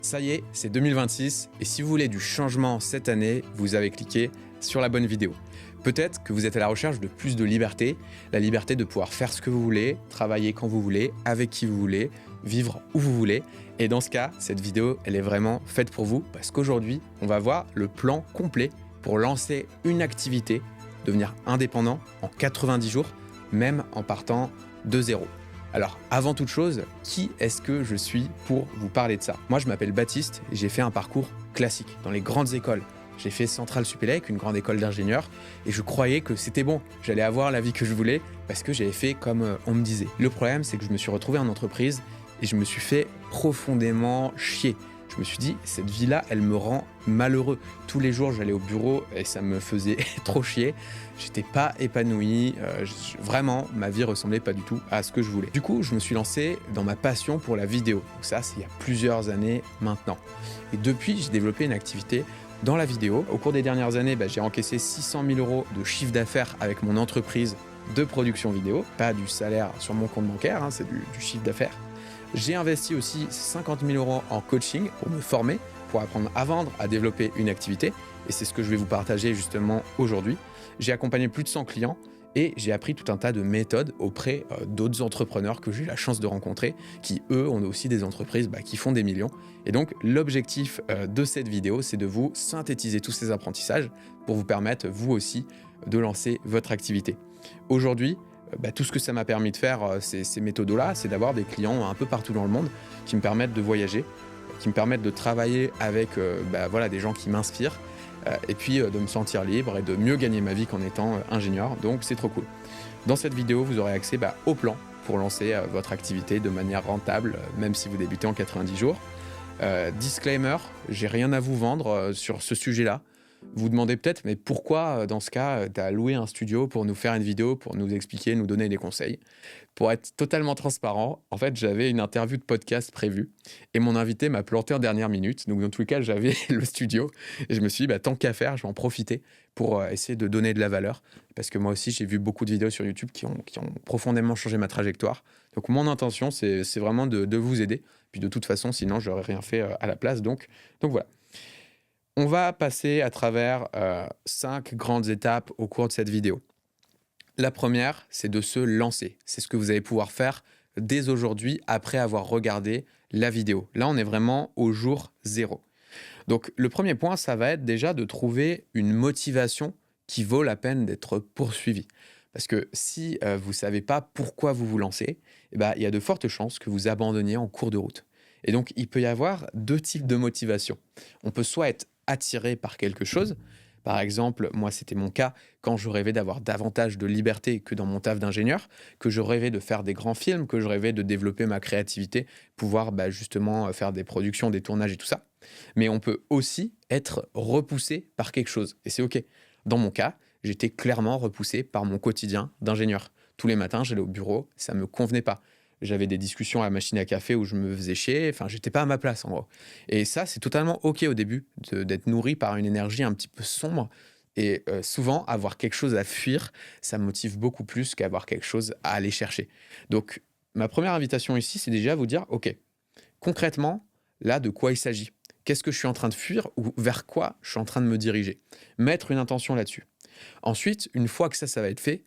Ça y est, c'est 2026 et si vous voulez du changement cette année, vous avez cliqué sur la bonne vidéo. Peut-être que vous êtes à la recherche de plus de liberté, la liberté de pouvoir faire ce que vous voulez, travailler quand vous voulez, avec qui vous voulez, vivre où vous voulez. Et dans ce cas, cette vidéo, elle est vraiment faite pour vous parce qu'aujourd'hui, on va voir le plan complet pour lancer une activité, devenir indépendant en 90 jours, même en partant de zéro. Alors, avant toute chose, qui est-ce que je suis pour vous parler de ça? Moi, je m'appelle Baptiste et j'ai fait un parcours classique dans les grandes écoles. J'ai fait Centrale Supélec, une grande école d'ingénieurs, et je croyais que c'était bon. J'allais avoir la vie que je voulais parce que j'avais fait comme on me disait. Le problème, c'est que je me suis retrouvé en entreprise et je me suis fait profondément chier. Je me suis dit, cette vie-là, elle me rend malheureux. Tous les jours, j'allais au bureau et ça me faisait trop chier. J'étais pas épanoui. Vraiment, ma vie ressemblait pas du tout à ce que je voulais. Du coup, je me suis lancé dans ma passion pour la vidéo. Donc ça, c'est il y a plusieurs années maintenant. Et depuis, j'ai développé une activité dans la vidéo. Au cours des dernières années, j'ai encaissé 600 000 € de chiffre d'affaires avec mon entreprise de production vidéo. Pas du salaire sur mon compte bancaire, c'est du chiffre d'affaires. J'ai investi aussi 50 000 € en coaching pour me former, pour apprendre à vendre, à développer une activité. Et c'est ce que je vais vous partager justement aujourd'hui. J'ai accompagné plus de 100 clients et j'ai appris tout un tas de méthodes auprès d'autres entrepreneurs que j'ai eu la chance de rencontrer, qui eux ont aussi des entreprises qui font des millions. Et donc l'objectif de cette vidéo, c'est de vous synthétiser tous ces apprentissages pour vous permettre vous aussi de lancer votre activité. Aujourd'hui, tout ce que ça m'a permis de faire, ces méthodes-là, c'est d'avoir des clients un peu partout dans le monde qui me permettent de voyager, qui me permettent de travailler avec des gens qui m'inspirent, et puis de me sentir libre et de mieux gagner ma vie qu'en étant ingénieur. Donc c'est trop cool. Dans cette vidéo, vous aurez accès au plan pour lancer votre activité de manière rentable, même si vous débutez en 90 jours. Disclaimer, j'ai rien à vous vendre sur ce sujet-là. Vous demandez peut-être, mais pourquoi, dans ce cas, tu as loué un studio pour nous faire une vidéo, pour nous expliquer, nous donner des conseils? Pour être totalement transparent, en fait, j'avais une interview de podcast prévue et mon invité m'a planté en dernière minute. Donc, dans tous les cas, j'avais le studio et je me suis dit, tant qu'à faire, je vais en profiter pour essayer de donner de la valeur. Parce que moi aussi, j'ai vu beaucoup de vidéos sur YouTube qui ont profondément changé ma trajectoire. Donc, mon intention, c'est vraiment de vous aider. Puis, de toute façon, sinon, je n'aurais rien fait à la place. Donc voilà. On va passer à travers 5 grandes étapes au cours de cette vidéo. La première, c'est de se lancer. C'est ce que vous allez pouvoir faire dès aujourd'hui après avoir regardé la vidéo. Là, on est vraiment au jour 0. Donc, le premier point, ça va être déjà de trouver une motivation qui vaut la peine d'être poursuivie. Parce que si vous ne savez pas pourquoi vous vous lancez, il y a de fortes chances que vous abandonniez en cours de route. Et donc, il peut y avoir 2 types de motivation. On peut soit être attiré par quelque chose. Par exemple, moi, c'était mon cas quand je rêvais d'avoir davantage de liberté que dans mon taf d'ingénieur, que je rêvais de faire des grands films, que je rêvais de développer ma créativité, pouvoir justement faire des productions, des tournages et tout ça. Mais on peut aussi être repoussé par quelque chose. Et c'est OK. Dans mon cas, j'étais clairement repoussé par mon quotidien d'ingénieur. Tous les matins, j'allais au bureau, ça ne me convenait pas. J'avais des discussions à la machine à café où je me faisais chier. Enfin, j'étais pas à ma place, en gros. Et ça, c'est totalement OK au début, d'être nourri par une énergie un petit peu sombre. Et souvent, avoir quelque chose à fuir, ça me motive beaucoup plus qu'avoir quelque chose à aller chercher. Donc, ma première invitation ici, c'est déjà vous dire, OK, concrètement, là, de quoi il s'agit? Qu'est-ce que je suis en train de fuir ou vers quoi je suis en train de me diriger? Mettre une intention là-dessus. Ensuite, une fois que ça va être fait,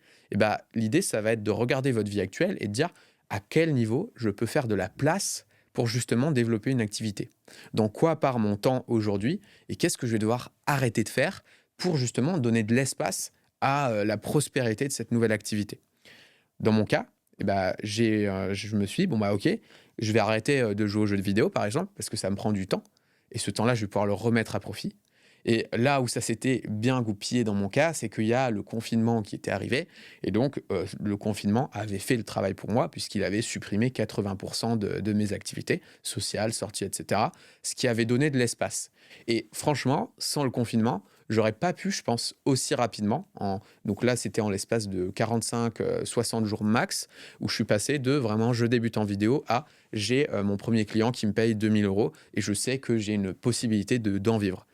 l'idée, ça va être de regarder votre vie actuelle et de dire à quel niveau je peux faire de la place pour justement développer une activité. Dans quoi part mon temps aujourd'hui et qu'est-ce que je vais devoir arrêter de faire pour justement donner de l'espace à la prospérité de cette nouvelle activité. Dans mon cas, je me suis dit, OK, je vais arrêter de jouer aux jeux de vidéo par exemple parce que ça me prend du temps et ce temps-là, je vais pouvoir le remettre à profit. Et là où ça s'était bien goupillé dans mon cas, c'est qu'il y a le confinement qui était arrivé. Et donc, le confinement avait fait le travail pour moi puisqu'il avait supprimé 80% de mes activités sociales, sorties, etc. Ce qui avait donné de l'espace. Et franchement, sans le confinement, j'aurais pas pu, je pense, aussi rapidement. Donc là, c'était en l'espace de 45-60 jours max, où je suis passé de vraiment je débute en vidéo à j'ai mon premier client qui me paye 2000 € et je sais que j'ai une possibilité d'en vivre.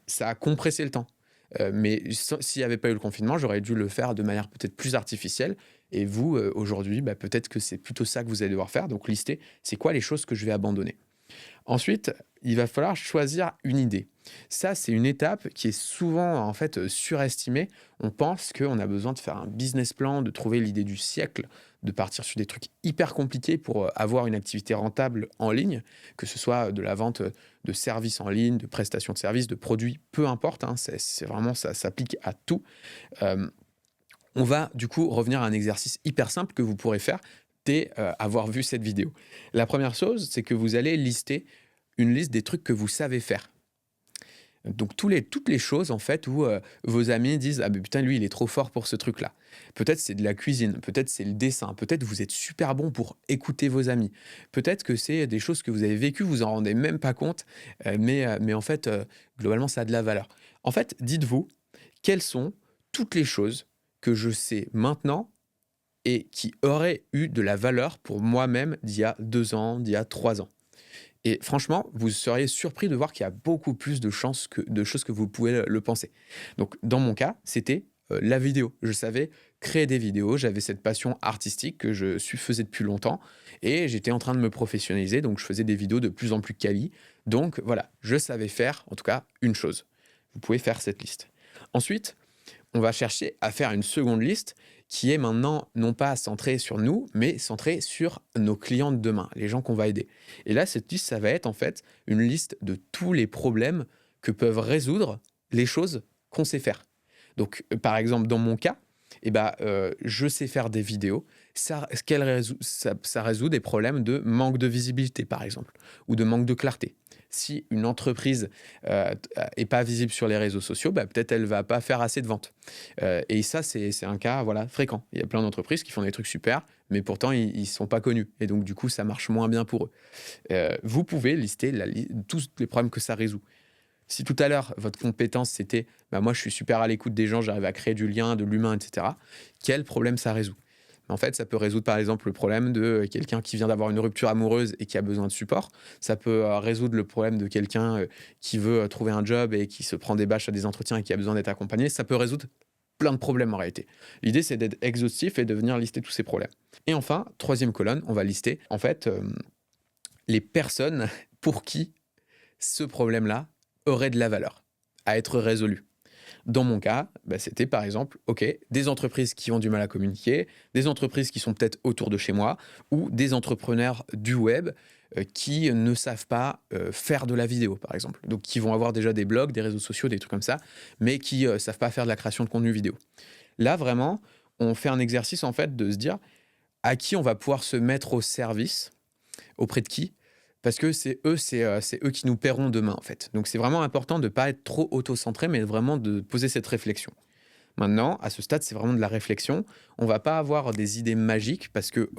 Ça a compressé le temps. Mais s'il n'y avait pas eu le confinement, j'aurais dû le faire de manière peut-être plus artificielle. Et vous, aujourd'hui, peut-être que c'est plutôt ça que vous allez devoir faire. Donc, lister, c'est quoi les choses que je vais abandonner. Ensuite, il va falloir choisir une idée. Ça, c'est une étape qui est souvent en fait surestimée. On pense qu'on a besoin de faire un business plan, de trouver l'idée du siècle, de partir sur des trucs hyper compliqués pour avoir une activité rentable en ligne, que ce soit de la vente de services en ligne, de prestations de services, de produits, peu importe. Hein, c'est vraiment ça s'applique à tout. Euh, on va du coup revenir à un exercice hyper simple que vous pourrez faire dès avoir vu cette vidéo. La première chose, c'est que vous allez lister une liste des trucs que vous savez faire. Donc toutes les choses en fait où vos amis disent ah ben putain lui il est trop fort pour ce truc là. Peut-être c'est de la cuisine, peut-être c'est le dessin, peut-être vous êtes super bon pour écouter vos amis, peut-être que c'est des choses que vous avez vécues, vous en rendez même pas compte, mais en fait globalement ça a de la valeur. En fait dites-vous quelles sont toutes les choses que je sais maintenant et qui auraient eu de la valeur pour moi-même d'il y a 2 ans, d'il y a 3 ans. Et franchement, vous seriez surpris de voir qu'il y a beaucoup plus de choses que vous pouvez le penser. Donc, dans mon cas, c'était la vidéo. Je savais créer des vidéos, j'avais cette passion artistique que faisais depuis longtemps et j'étais en train de me professionnaliser, donc je faisais des vidéos de plus en plus quali. Donc voilà, je savais faire en tout cas une chose. Vous pouvez faire cette liste. Ensuite, on va chercher à faire une seconde liste qui est maintenant non pas centrée sur nous, mais centrée sur nos clients de demain, les gens qu'on va aider. Et là, cette liste, ça va être en fait une liste de tous les problèmes que peuvent résoudre les choses qu'on sait faire. Donc, par exemple, dans mon cas, je sais faire des vidéos. Ça résout des problèmes de manque de visibilité, par exemple, ou de manque de clarté. Si une entreprise est pas visible sur les réseaux sociaux, peut-être elle va pas faire assez de ventes. Et ça, c'est un cas voilà, fréquent. Il y a plein d'entreprises qui font des trucs super, mais pourtant, ils ne sont pas connus. Et donc, du coup, ça marche moins bien pour eux. Vous pouvez lister tous les problèmes que ça résout. Si tout à l'heure, votre compétence, c'était moi, je suis super à l'écoute des gens, j'arrive à créer du lien, de l'humain, etc. Quel problème ça résout? En fait, ça peut résoudre par exemple le problème de quelqu'un qui vient d'avoir une rupture amoureuse et qui a besoin de support. Ça peut résoudre le problème de quelqu'un qui veut trouver un job et qui se prend des bâches à des entretiens et qui a besoin d'être accompagné. Ça peut résoudre plein de problèmes en réalité. L'idée, c'est d'être exhaustif et de venir lister tous ces problèmes. Et enfin, troisième colonne, on va lister en fait les personnes pour qui ce problème-là aurait de la valeur à être résolu. Dans mon cas, c'était par exemple, des entreprises qui ont du mal à communiquer, des entreprises qui sont peut-être autour de chez moi, ou des entrepreneurs du web qui ne savent pas faire de la vidéo, par exemple. Donc, qui vont avoir déjà des blogs, des réseaux sociaux, des trucs comme ça, mais qui ne savent pas faire de la création de contenu vidéo. Là, vraiment, on fait un exercice, en fait, de se dire à qui on va pouvoir se mettre au service, auprès de qui, parce que c'est eux qui nous paieront demain, en fait. Donc, c'est vraiment important de ne pas être trop auto-centré, mais vraiment de poser cette réflexion. Maintenant, à ce stade, c'est vraiment de la réflexion. On ne va pas avoir des idées magiques parce que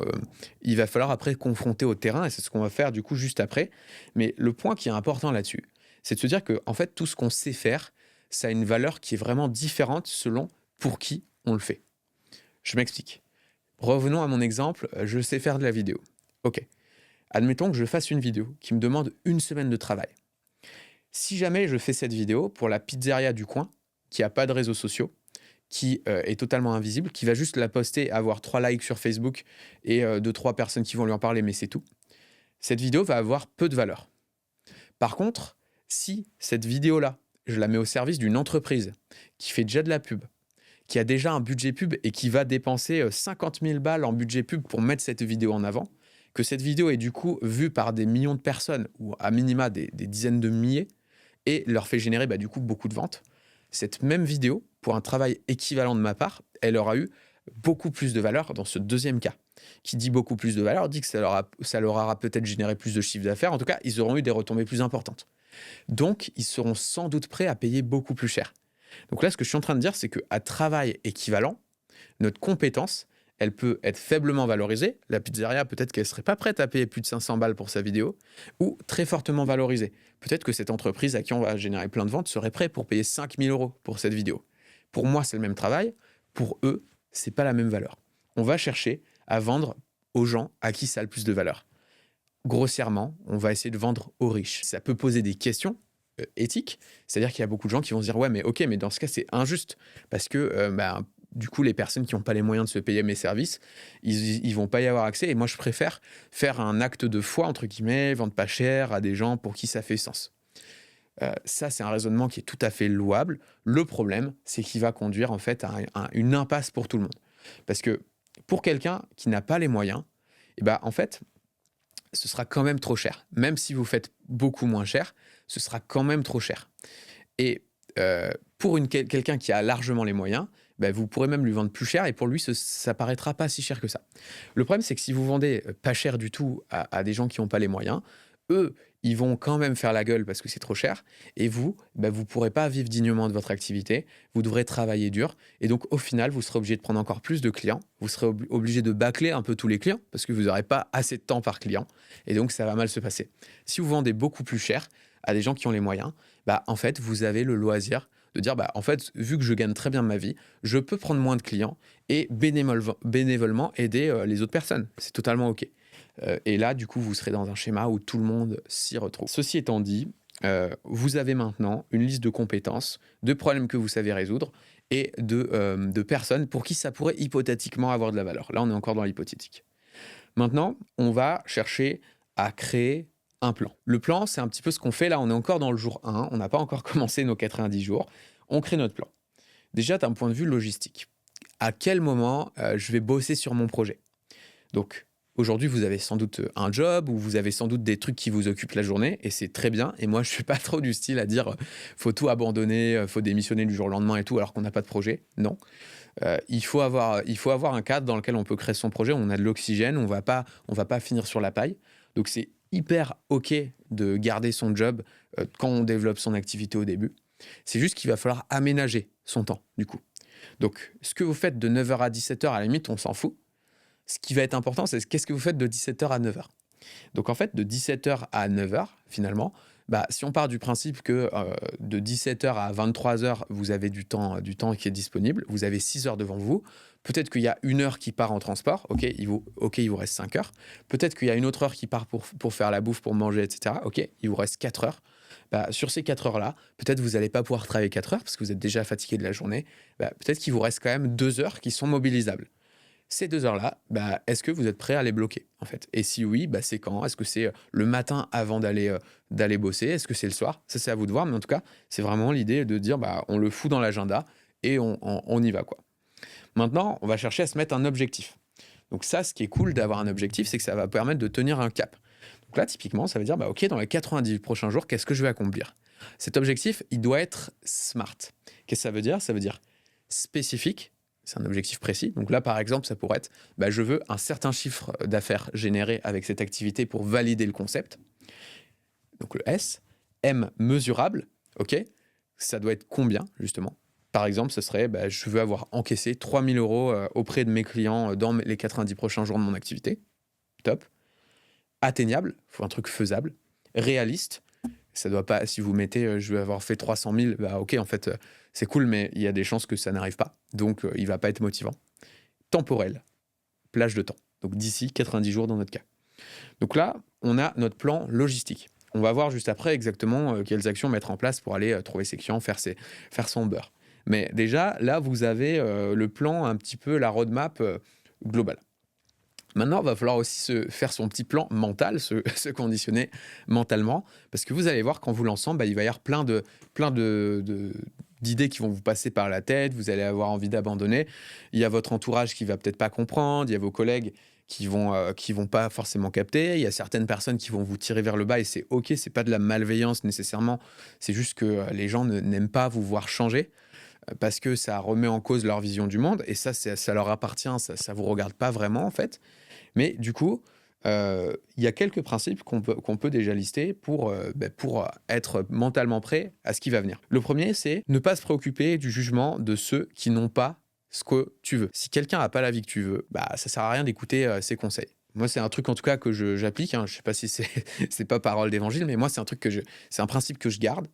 il va falloir après confronter au terrain, et c'est ce qu'on va faire du coup juste après. Mais le point qui est important là-dessus, c'est de se dire que en fait, tout ce qu'on sait faire, ça a une valeur qui est vraiment différente selon pour qui on le fait. Je m'explique. Revenons à mon exemple, je sais faire de la vidéo. Ok. Admettons que je fasse une vidéo qui me demande 1 semaine de travail. Si jamais je fais cette vidéo pour la pizzeria du coin, qui n'a pas de réseaux sociaux, qui est totalement invisible, qui va juste la poster, avoir 3 likes sur Facebook et 2-3 personnes qui vont lui en parler, mais c'est tout, cette vidéo va avoir peu de valeur. Par contre, si cette vidéo-là, je la mets au service d'une entreprise qui fait déjà de la pub, qui a déjà un budget pub et qui va dépenser 50 000 balles en budget pub pour mettre cette vidéo en avant, que cette vidéo est du coup vue par des millions de personnes, ou à minima des dizaines de milliers, et leur fait générer du coup beaucoup de ventes, cette même vidéo, pour un travail équivalent de ma part, elle aura eu beaucoup plus de valeur dans ce deuxième cas. Qui dit beaucoup plus de valeur, dit que ça leur aura peut-être généré plus de chiffre d'affaires. En tout cas, ils auront eu des retombées plus importantes. Donc, ils seront sans doute prêts à payer beaucoup plus cher. Donc là, ce que je suis en train de dire, c'est qu'à travail équivalent, notre compétence, elle peut être faiblement valorisée. La pizzeria, peut-être qu'elle ne serait pas prête à payer plus de 500 balles pour sa vidéo, ou très fortement valorisée. Peut-être que cette entreprise à qui on va générer plein de ventes serait prête pour payer 5 000 € pour cette vidéo. Pour moi, c'est le même travail. Pour eux, ce n'est pas la même valeur. On va chercher à vendre aux gens à qui ça a le plus de valeur. Grossièrement, on va essayer de vendre aux riches. Ça peut poser des questions éthiques, c'est-à-dire qu'il y a beaucoup de gens qui vont se dire « Ouais, mais ok, mais dans ce cas, c'est injuste. Parce que du coup, les personnes qui n'ont pas les moyens de se payer mes services, ils vont pas y avoir accès. Et moi, je préfère faire un acte de foi, entre guillemets, vendre pas cher à des gens pour qui ça fait sens. Ça, c'est un raisonnement qui est tout à fait louable. Le problème, c'est qu'il va conduire en fait à une impasse pour tout le monde. Parce que pour quelqu'un qui n'a pas les moyens, eh ben, en fait, ce sera quand même trop cher. Même si vous faites beaucoup moins cher, ce sera quand même trop cher. Et pour quelqu'un qui a largement les moyens, ben, vous pourrez même lui vendre plus cher et pour lui, ça paraîtra pas si cher que ça. Le problème, c'est que si vous vendez pas cher du tout à des gens qui n'ont pas les moyens, eux, ils vont quand même faire la gueule parce que c'est trop cher. Et vous, ben, vous ne pourrez pas vivre dignement de votre activité. Vous devrez travailler dur. Et donc, au final, vous serez obligé de prendre encore plus de clients. Vous serez obligé de bâcler un peu tous les clients parce que vous n'aurez pas assez de temps par client. Et donc, ça va mal se passer. Si vous vendez beaucoup plus cher à des gens qui ont les moyens, bah, en fait, vous avez le loisir de dire, bah, en fait, vu que je gagne très bien ma vie, je peux prendre moins de clients et bénévolement aider les autres personnes. C'est totalement OK. Et là, du coup, vous serez dans un schéma où tout le monde s'y retrouve. Ceci étant dit, vous avez maintenant une liste de compétences, de problèmes que vous savez résoudre et de personnes pour qui ça pourrait hypothétiquement avoir de la valeur. Là, on est encore dans l'hypothétique. Maintenant, on va chercher à créer un plan. Le plan, c'est un petit peu ce qu'on fait là. On est encore dans le jour 1. On n'a pas encore commencé nos 90 jours. On crée notre plan. Déjà, d'un point de vue logistique, à quel moment je vais bosser sur mon projet? Donc, aujourd'hui, vous avez sans doute un job ou vous avez sans doute des trucs qui vous occupent la journée et c'est très bien. Et moi, je suis pas trop du style à dire faut tout abandonner, faut démissionner du jour au lendemain et tout alors qu'on n'a pas de projet. Non. Il faut avoir un cadre dans lequel on peut créer son projet. On a de l'oxygène, on va pas finir sur la paille. Donc, c'est hyper OK de garder son job quand on développe son activité au début. C'est juste qu'il va falloir aménager son temps, du coup. Donc, ce que vous faites de 9h à 17h, à la limite, on s'en fout. Ce qui va être important, c'est qu'est-ce que vous faites de 17h à 9h. Donc, en fait, de 17h à 9h, finalement, bah, si on part du principe que de 17h à 23h, vous avez du temps qui est disponible, vous avez 6 heures devant vous. Peut-être qu'il y a 1 heure qui part en transport, OK, il vous reste 5 heures. Peut-être qu'il y a une autre heure qui part pour faire la bouffe, pour manger, etc. OK, il vous reste 4 heures. Bah, sur ces 4 heures-là, peut-être vous n'allez pas pouvoir travailler 4 heures parce que vous êtes déjà fatigué de la journée. Bah, peut-être qu'il vous reste quand même 2 heures qui sont mobilisables. Ces 2 heures-là, bah, est-ce que vous êtes prêt à les bloquer, en fait? Et si oui, bah, c'est quand? Est-ce que c'est le matin avant d'aller bosser? Est-ce que c'est le soir? Ça, c'est à vous de voir, mais en tout cas, c'est vraiment l'idée de dire, bah, on le fout dans l'agenda et on y va, quoi. Maintenant, on va chercher à se mettre un objectif. Donc ça, ce qui est cool d'avoir un objectif, c'est que ça va permettre de tenir un cap. Donc là, typiquement, ça veut dire, bah, OK, dans les 90 prochains jours, qu'est-ce que je vais accomplir? Cet objectif, il doit être smart. Qu'est-ce que ça veut dire? Ça veut dire spécifique. C'est un objectif précis. Donc là, par exemple, ça pourrait être, bah, je veux un certain chiffre d'affaires généré avec cette activité pour valider le concept. Donc le S. M, mesurable. OK. Ça doit être combien, justement? Par exemple, ce serait, bah, je veux avoir encaissé 3 000 euros auprès de mes clients dans les 90 prochains jours de mon activité. Top. Atteignable, il faut un truc faisable. Réaliste. Ça doit pas, si vous mettez, je vais avoir fait 300 000, bah ok, en fait, c'est cool, mais il y a des chances que ça n'arrive pas. Donc, il va pas être motivant. Temporel, plage de temps. Donc, d'ici 90 jours dans notre cas. Donc là, on a notre plan logistique. On va voir juste après exactement quelles actions mettre en place pour aller trouver ses clients, faire son beurre. Mais déjà, là, vous avez le plan, un petit peu la roadmap globale. Maintenant, il va falloir aussi faire son petit plan mental, se conditionner mentalement, parce que vous allez voir qu'en vous lançant, bah, il va y avoir plein d'idées qui vont vous passer par la tête, vous allez avoir envie d'abandonner. Il y a votre entourage qui va peut-être pas comprendre, il y a vos collègues qui vont pas forcément capter, il y a certaines personnes qui vont vous tirer vers le bas et c'est OK, c'est pas de la malveillance nécessairement, c'est juste que les gens n'aiment pas vous voir changer parce que ça remet en cause leur vision du monde et ça leur appartient, ça vous regarde pas vraiment en fait. Mais du coup, il y a quelques principes qu'on peut déjà lister pour être mentalement prêt à ce qui va venir. Le premier, c'est ne pas se préoccuper du jugement de ceux qui n'ont pas ce que tu veux. Si quelqu'un n'a pas la vie que tu veux, bah, ça sert à rien d'écouter ses conseils. Moi, c'est un truc en tout cas que j'applique. Hein. Je sais pas si c'est pas parole d'évangile, mais moi, c'est un principe que je garde.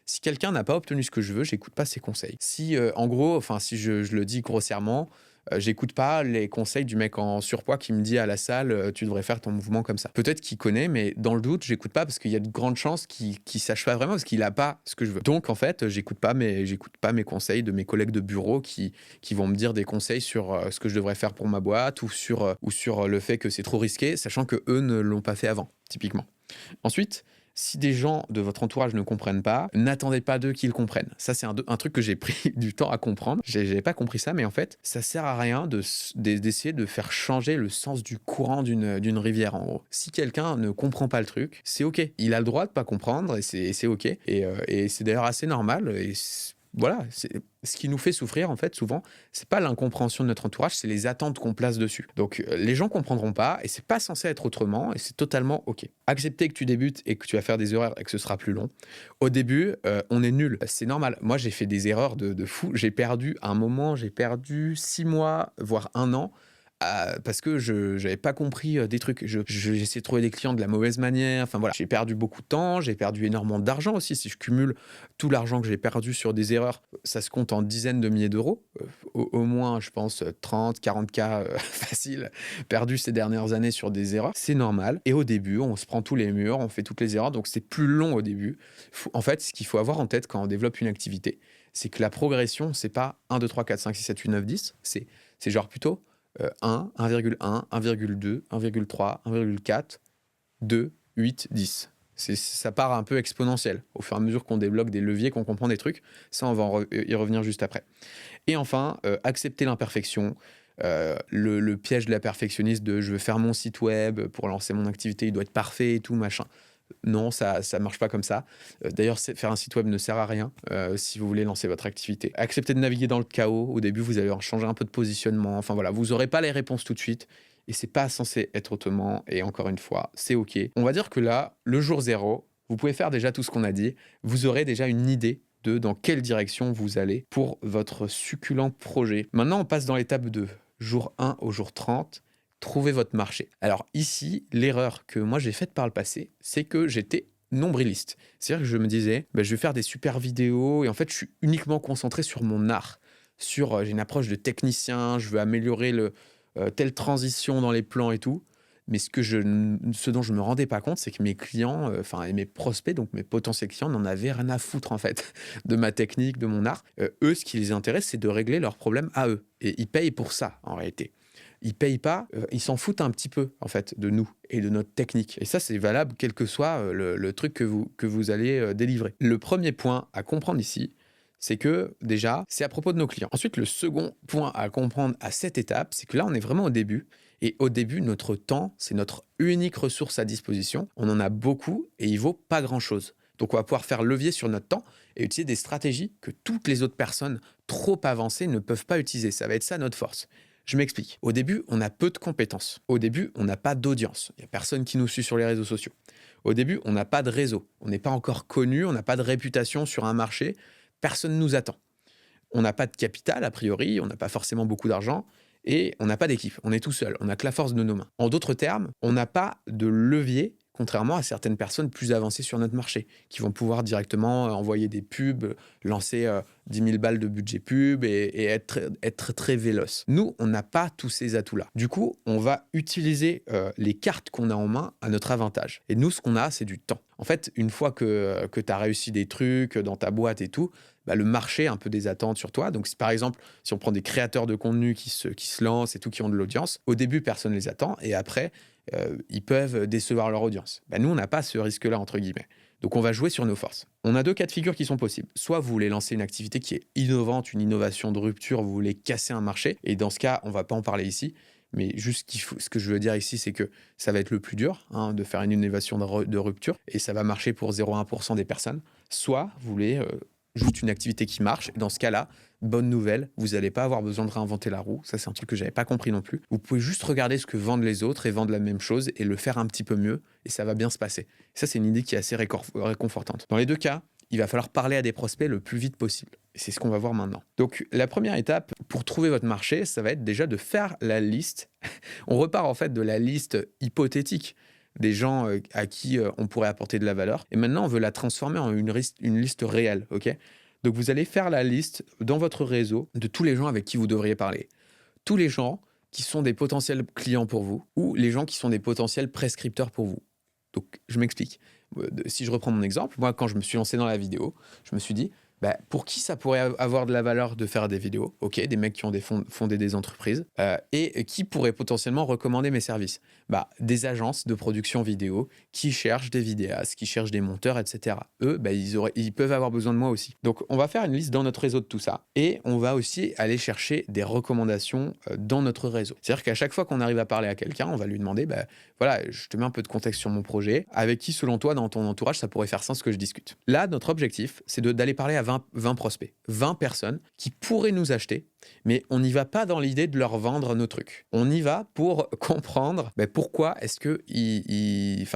Si quelqu'un n'a pas obtenu ce que je veux, j'écoute pas ses conseils. Si, en gros, enfin, si je le dis grossièrement, J'écoute pas les conseils du mec en surpoids qui me dit à la salle, tu devrais faire ton mouvement comme ça. Peut-être qu'il connaît, mais dans le doute, j'écoute pas parce qu'il y a de grandes chances qu'il sache pas vraiment parce qu'il a pas ce que je veux. Donc en fait, j'écoute pas mes conseils de mes collègues de bureau qui vont me dire des conseils sur ce que je devrais faire pour ma boîte ou sur le fait que c'est trop risqué, sachant que eux ne l'ont pas fait avant, typiquement. Ensuite, si des gens de votre entourage ne comprennent pas, n'attendez pas d'eux qu'ils comprennent. Ça, c'est un truc que j'ai pris du temps à comprendre. J'avais pas compris ça, mais en fait, ça sert à rien d'essayer de faire changer le sens du courant d'une rivière, en gros. Si quelqu'un ne comprend pas le truc, c'est OK. Il a le droit de pas comprendre et c'est OK. Et c'est d'ailleurs assez normal. Voilà, c'est ce qui nous fait souffrir, en fait, souvent, c'est pas l'incompréhension de notre entourage, c'est les attentes qu'on place dessus. Donc, les gens comprendront pas et c'est pas censé être autrement et c'est totalement OK. Accepter que tu débutes et que tu vas faire des erreurs et que ce sera plus long. Au début, on est nul, c'est normal. Moi, j'ai fait des erreurs de fou. À un moment, j'ai perdu 6 mois, voire 1 an, parce que je j'avais pas compris, des trucs. J'ai essayé de trouver des clients de la mauvaise manière. Enfin voilà, j'ai perdu beaucoup de temps, j'ai perdu énormément d'argent aussi. Si je cumule tout l'argent que j'ai perdu sur des erreurs, ça se compte en dizaines de milliers d'euros. Au moins, je pense, 30-40 K facile perdus ces dernières années sur des erreurs. C'est normal et au début, on se prend tous les murs, on fait toutes les erreurs, donc c'est plus long au début. En fait, ce qu'il faut avoir en tête quand on développe une activité, c'est que la progression, c'est pas 1, 2, 3, 4, 5, 6, 7, 8, 9, 10. C'est genre plutôt 1, 1,1, 1,2, 1,3, 1,4, 2, 8, 10. Ça part un peu exponentiel au fur et à mesure qu'on débloque des leviers, qu'on comprend des trucs. Ça, on va y revenir juste après. Et enfin, accepter l'imperfection. Le piège de la perfectionniste de je veux faire mon site web pour lancer mon activité, il doit être parfait et tout, machin. Non, ça marche pas comme ça. D'ailleurs, faire un site web ne sert à rien si vous voulez lancer votre activité. Acceptez de naviguer dans le chaos. Au début, vous allez en changer un peu de positionnement. Enfin voilà, vous n'aurez pas les réponses tout de suite. Et c'est pas censé être autrement. Et encore une fois, c'est OK. On va dire que là, le jour 0, vous pouvez faire déjà tout ce qu'on a dit. Vous aurez déjà une idée de dans quelle direction vous allez pour votre succulent projet. Maintenant, on passe dans l'étape 2. Jour 1 au jour 30. Trouvez votre marché. Alors ici, l'erreur que moi j'ai faite par le passé, c'est que j'étais nombriliste. C'est-à-dire que je me disais, je vais faire des super vidéos et en fait, je suis uniquement concentré sur mon art. J'ai une approche de technicien, je veux améliorer telle transition dans les plans et tout. Mais ce dont je me rendais pas compte, c'est que mes clients, et mes prospects, donc mes potentiels clients, n'en avaient rien à foutre en fait de ma technique, de mon art. Eux, ce qui les intéresse, c'est de régler leurs problèmes à eux. Et ils payent pour ça, en réalité. Ils payent pas, ils s'en foutent un petit peu en fait de nous et de notre technique. Et ça, c'est valable quel que soit le truc que vous allez délivrer. Le premier point à comprendre ici, c'est que déjà, c'est à propos de nos clients. Ensuite, le second point à comprendre à cette étape, c'est que là, on est vraiment au début. Et au début, notre temps, c'est notre unique ressource à disposition. On en a beaucoup et il vaut pas grand-chose. Donc, on va pouvoir faire levier sur notre temps et utiliser des stratégies que toutes les autres personnes trop avancées ne peuvent pas utiliser. Ça va être ça notre force. Je m'explique. Au début, on a peu de compétences. Au début, on n'a pas d'audience. Il n'y a personne qui nous suit sur les réseaux sociaux. Au début, on n'a pas de réseau. On n'est pas encore connu, on n'a pas de réputation sur un marché. Personne ne nous attend. On n'a pas de capital, a priori, on n'a pas forcément beaucoup d'argent et on n'a pas d'équipe. On est tout seul, on n'a que la force de nos mains. En d'autres termes, on n'a pas de levier, contrairement à certaines personnes plus avancées sur notre marché, qui vont pouvoir directement envoyer des pubs, lancer 10 000 balles de budget pub et être très véloce. Nous, on n'a pas tous ces atouts-là. Du coup, on va utiliser les cartes qu'on a en main à notre avantage. Et nous, ce qu'on a, c'est du temps. En fait, une fois que tu as réussi des trucs dans ta boîte et tout, le marché a un peu des attentes sur toi. Donc, par exemple, si on prend des créateurs de contenu qui se lancent et tout, qui ont de l'audience, au début, personne ne les attend. Et après, ils peuvent décevoir leur audience. Nous, on n'a pas ce risque-là, entre guillemets. Donc, on va jouer sur nos forces. On a 2 cas de figure qui sont possibles. Soit vous voulez lancer une activité qui est innovante, une innovation de rupture, vous voulez casser un marché. Et dans ce cas, on ne va pas en parler ici. Mais juste ce que je veux dire ici, c'est que ça va être le plus dur de faire une innovation de rupture. Et ça va marcher pour 0,1% des personnes. Soit vous voulez juste une activité qui marche. Et dans ce cas-là, bonne nouvelle, vous n'allez pas avoir besoin de réinventer la roue. Ça, c'est un truc que je n'avais pas compris non plus. Vous pouvez juste regarder ce que vendent les autres et vendre la même chose et le faire un petit peu mieux. Et ça va bien se passer. Ça, c'est une idée qui est assez réconfortante. Dans les 2 cas, il va falloir parler à des prospects le plus vite possible. Et c'est ce qu'on va voir maintenant. Donc, la première étape pour trouver votre marché, ça va être déjà de faire la liste. On repart en fait de la liste hypothétique des gens à qui on pourrait apporter de la valeur. Et maintenant, on veut la transformer en une liste réelle. Ok ? Donc, vous allez faire la liste dans votre réseau de tous les gens avec qui vous devriez parler. tous les gens qui sont des potentiels clients pour vous ou les gens qui sont des potentiels prescripteurs pour vous. Donc, je m'explique. Si je reprends mon exemple, moi, quand je me suis lancé dans la vidéo, je me suis dit, bah, pour qui ça pourrait avoir de la valeur de faire des vidéos? Ok, des mecs qui ont fondé des entreprises et qui pourraient potentiellement recommander mes services? Bah, des agences de production vidéo qui cherchent des vidéastes, qui cherchent des monteurs, etc. Eux, bah, ils peuvent avoir besoin de moi aussi. Donc, on va faire une liste dans notre réseau de tout ça et on va aussi aller chercher des recommandations dans notre réseau. C'est-à-dire qu'à chaque fois qu'on arrive à parler à quelqu'un, on va lui demander, bah, voilà, je te mets un peu de contexte sur mon projet. Avec qui, selon toi, dans ton entourage, ça pourrait faire sens que je discute? Là, notre objectif, c'est d'aller parler à 20 prospects, 20 personnes qui pourraient nous acheter, mais on n'y va pas dans l'idée de leur vendre nos trucs. On y va pour comprendre pourquoi est-ce que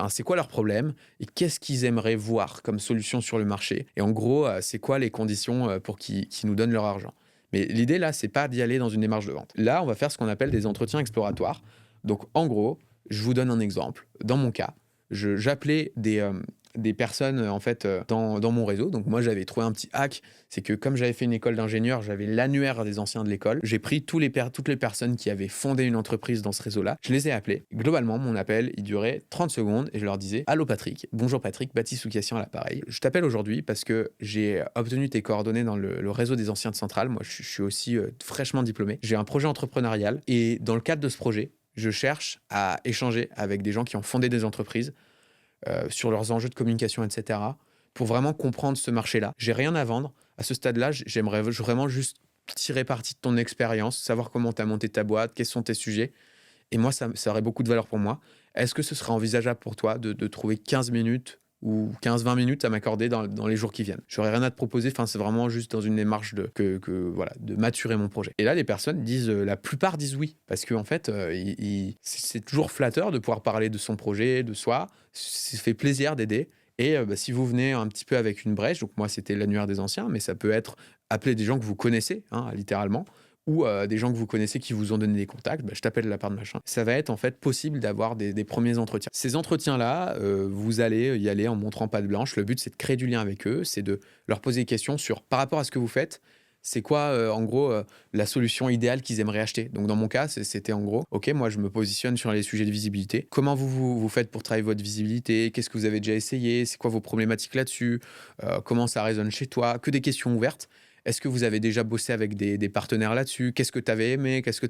c'est quoi leur problème et qu'est-ce qu'ils aimeraient voir comme solution sur le marché. Et en gros, c'est quoi les conditions pour qu'ils nous donnent leur argent. Mais l'idée là, c'est pas d'y aller dans une démarche de vente. Là, on va faire ce qu'on appelle des entretiens exploratoires. Donc en gros, je vous donne un exemple. Dans mon cas, j'appelais des personnes en fait dans mon réseau. Donc moi, j'avais trouvé un petit hack. C'est que comme j'avais fait une école d'ingénieur, j'avais l'annuaire des anciens de l'école. J'ai pris toutes les personnes qui avaient fondé une entreprise dans ce réseau-là. Je les ai appelés. Globalement, mon appel, il durait 30 secondes et je leur disais: Allô Patrick, bonjour Patrick, Baptiste Soukassian à l'appareil. Je t'appelle aujourd'hui parce que j'ai obtenu tes coordonnées dans le réseau des anciens de Centrale. Moi, je suis aussi fraîchement diplômé. J'ai un projet entrepreneurial et dans le cadre de ce projet, je cherche à échanger avec des gens qui ont fondé des entreprises sur leurs enjeux de communication, etc., pour vraiment comprendre ce marché-là. J'ai rien à vendre. À ce stade-là, j'aimerais vraiment juste tirer parti de ton expérience, savoir comment tu as monté ta boîte, quels sont tes sujets. Et moi, ça aurait beaucoup de valeur pour moi. Est-ce que ce serait envisageable pour toi de trouver 15 minutes ou 15-20 minutes à m'accorder dans les jours qui viennent? J'aurais rien à te proposer, c'est vraiment juste dans une démarche de maturer mon projet. Et là, les personnes disent, la plupart disent oui, parce qu'en fait, c'est toujours flatteur de pouvoir parler de son projet, de soi, ça fait plaisir d'aider. Et si vous venez un petit peu avec une brèche, donc moi c'était l'annuaire des anciens, mais ça peut être appeler des gens que vous connaissez, hein, littéralement, ou des gens que vous connaissez qui vous ont donné des contacts, je t'appelle de la part de machin. Ça va être en fait possible d'avoir des premiers entretiens. Ces entretiens-là, vous allez y aller en montrant patte blanche. Le but, c'est de créer du lien avec eux, c'est de leur poser des questions sur, par rapport à ce que vous faites, c'est quoi, en gros, la solution idéale qu'ils aimeraient acheter. Donc, dans mon cas, c'était en gros, OK, moi, je me positionne sur les sujets de visibilité. Comment vous faites pour travailler votre visibilité? Qu'est-ce que vous avez déjà essayé? C'est quoi vos problématiques là-dessus? Comment ça résonne chez toi? Que des questions ouvertes. Est-ce que vous avez déjà bossé avec des partenaires là-dessus? Qu'est-ce que tu avais aimé? Qu'est-ce que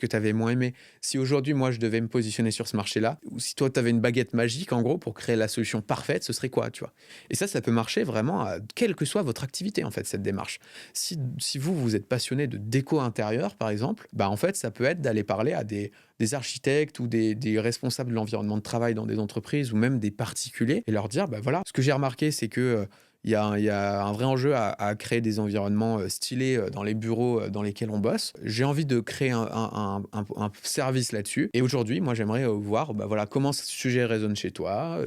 tu avais moins aimé? Si aujourd'hui, moi, je devais me positionner sur ce marché-là, ou si toi, tu avais une baguette magique, en gros, pour créer la solution parfaite, ce serait quoi, tu vois? Et ça peut marcher vraiment, quelle que soit votre activité, en fait, cette démarche. Si vous êtes passionné de déco intérieure, par exemple, en fait, ça peut être d'aller parler à des architectes ou des responsables de l'environnement de travail dans des entreprises ou même des particuliers et leur dire, voilà, ce que j'ai remarqué, c'est que il y a un vrai enjeu à créer des environnements stylés dans les bureaux dans lesquels on bosse. J'ai envie de créer un service là-dessus. Et aujourd'hui, moi, j'aimerais voir voilà, comment ce sujet résonne chez toi.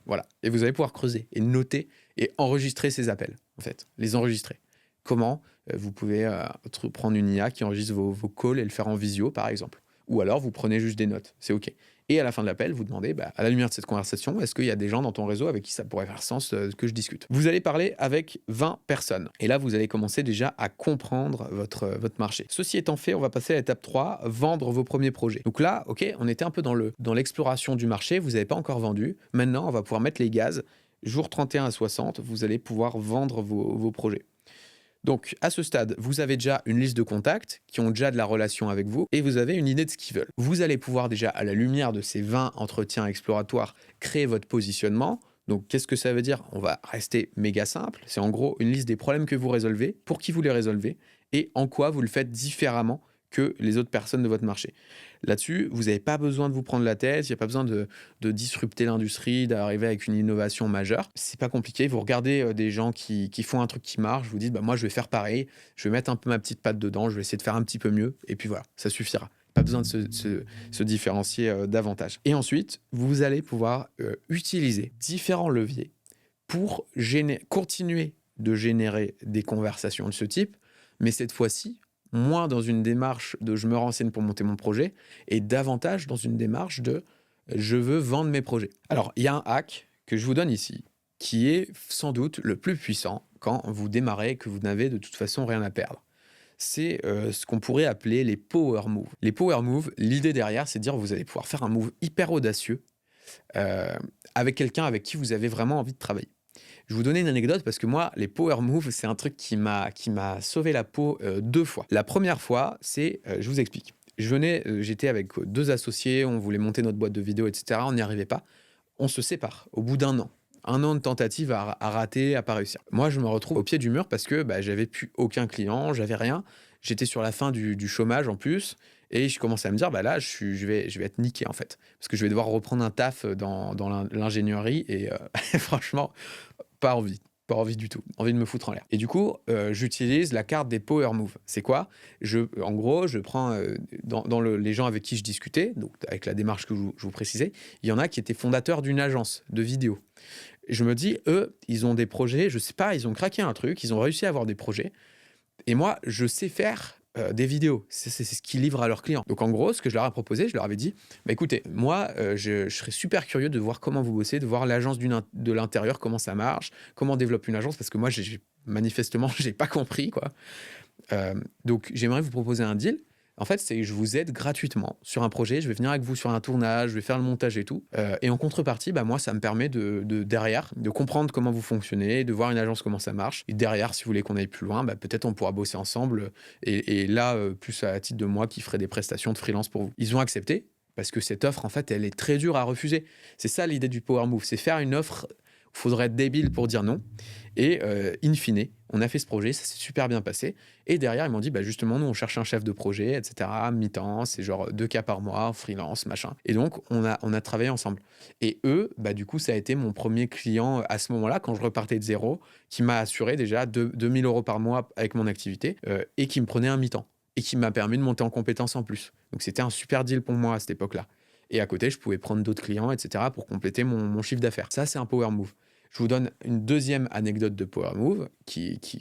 Voilà. Et vous allez pouvoir creuser et noter et enregistrer ces appels, en fait. Les enregistrer. Comment vous pouvez prendre une IA qui enregistre vos calls et le faire en visio, par exemple. Ou alors, vous prenez juste des notes. C'est OK. Et à la fin de l'appel, vous demandez, à la lumière de cette conversation, est-ce qu'il y a des gens dans ton réseau avec qui ça pourrait faire sens que je discute? Vous allez parler avec 20 personnes. Et là, vous allez commencer déjà à comprendre votre marché. Ceci étant fait, on va passer à l'étape 3, vendre vos premiers projets. Donc là, OK, on était un peu dans l'exploration du marché. Vous n'avez pas encore vendu. Maintenant, on va pouvoir mettre les gaz. Jour 31 à 60, vous allez pouvoir vendre vos projets. Donc, à ce stade, vous avez déjà une liste de contacts qui ont déjà de la relation avec vous et vous avez une idée de ce qu'ils veulent. Vous allez pouvoir déjà, à la lumière de ces 20 entretiens exploratoires, créer votre positionnement. Donc, qu'est-ce que ça veut dire? On va rester méga simple. C'est en gros une liste des problèmes que vous résolvez, pour qui vous les résolvez et en quoi vous le faites différemment que les autres personnes de votre marché. Là-dessus, vous n'avez pas besoin de vous prendre la tête, il n'y a pas besoin de disrupter l'industrie, d'arriver avec une innovation majeure. C'est pas compliqué, vous regardez des gens qui font un truc qui marche, vous dites, moi je vais faire pareil, je vais mettre un peu ma petite patte dedans, je vais essayer de faire un petit peu mieux, et puis voilà, ça suffira. Pas besoin de se différencier davantage. Et ensuite, vous allez pouvoir utiliser différents leviers pour continuer de générer des conversations de ce type, mais cette fois-ci, moins dans une démarche de je me renseigne pour monter mon projet et davantage dans une démarche de je veux vendre mes projets. Alors, il y a un hack que je vous donne ici qui est sans doute le plus puissant quand vous démarrez et que vous n'avez de toute façon rien à perdre. c'est ce qu'on pourrait appeler les power moves. Les power moves, l'idée derrière, c'est de dire que vous allez pouvoir faire un move hyper audacieux euh, avec quelqu'un avec qui vous avez vraiment envie de travailler. Je vais vous donner une anecdote parce que moi, les power moves, c'est un truc qui m'a sauvé la peau 2 fois. La première fois, c'est, je vous explique. J'étais avec 2 associés, on voulait monter notre boîte de vidéo, etc. On n'y arrivait pas. On se sépare au bout d'un an. Un an de tentative à rater, à pas réussir. Moi, je me retrouve au pied du mur parce que j'avais plus aucun client, j'avais rien. J'étais sur la fin du chômage en plus. Et je commençais à me dire, là, je vais être niqué en fait. Parce que je vais devoir reprendre un taf dans l'ingénierie. Et franchement, pas envie. Pas envie du tout. Envie de me foutre en l'air. Et du coup, j'utilise la carte des power moves. C'est quoi? En gros, je prends les gens avec qui je discutais, donc avec la démarche que je vous précisais, il y en a qui étaient fondateurs d'une agence de vidéo. Et je me dis, eux, ils ont des projets, je sais pas, ils ont craqué un truc, ils ont réussi à avoir des projets. Et moi, je sais faire des vidéos. C'est ce qu'ils livrent à leurs clients. Donc en gros, ce que je leur ai proposé, je leur avais dit, écoutez, moi, je serais super curieux de voir comment vous bossez, de voir l'agence de l'intérieur, comment ça marche, comment on développe une agence, parce que moi, manifestement, j'ai pas compris, quoi. Donc j'aimerais vous proposer un deal. En fait, c'est que je vous aide gratuitement sur un projet. Je vais venir avec vous sur un tournage, je vais faire le montage et tout. Et en contrepartie, moi, ça me permet derrière de comprendre comment vous fonctionnez, de voir une agence comment ça marche. Et derrière, si vous voulez qu'on aille plus loin, peut-être on pourra bosser ensemble. Et là, plus à titre de moi qui ferai des prestations de freelance pour vous. Ils ont accepté parce que cette offre, en fait, elle est très dure à refuser. C'est ça l'idée du Power Move, c'est faire une offre. Il faudrait être débile pour dire non. Et in fine, on a fait ce projet, ça s'est super bien passé. Et derrière, ils m'ont dit, justement, nous, on cherche un chef de projet, etc. Mi-temps, c'est genre 2K par mois, freelance, machin. Et donc, on a travaillé ensemble. Et eux, du coup, ça a été mon premier client à ce moment-là, quand je repartais de zéro, qui m'a assuré déjà 2000 euros par mois avec mon activité et qui me prenait un mi-temps. Et qui m'a permis de monter en compétences en plus. Donc, c'était un super deal pour moi à cette époque-là. Et à côté, je pouvais prendre d'autres clients, etc. pour compléter mon chiffre d'affaires. Ça, c'est un power move. Je vous donne une deuxième anecdote de Power Move,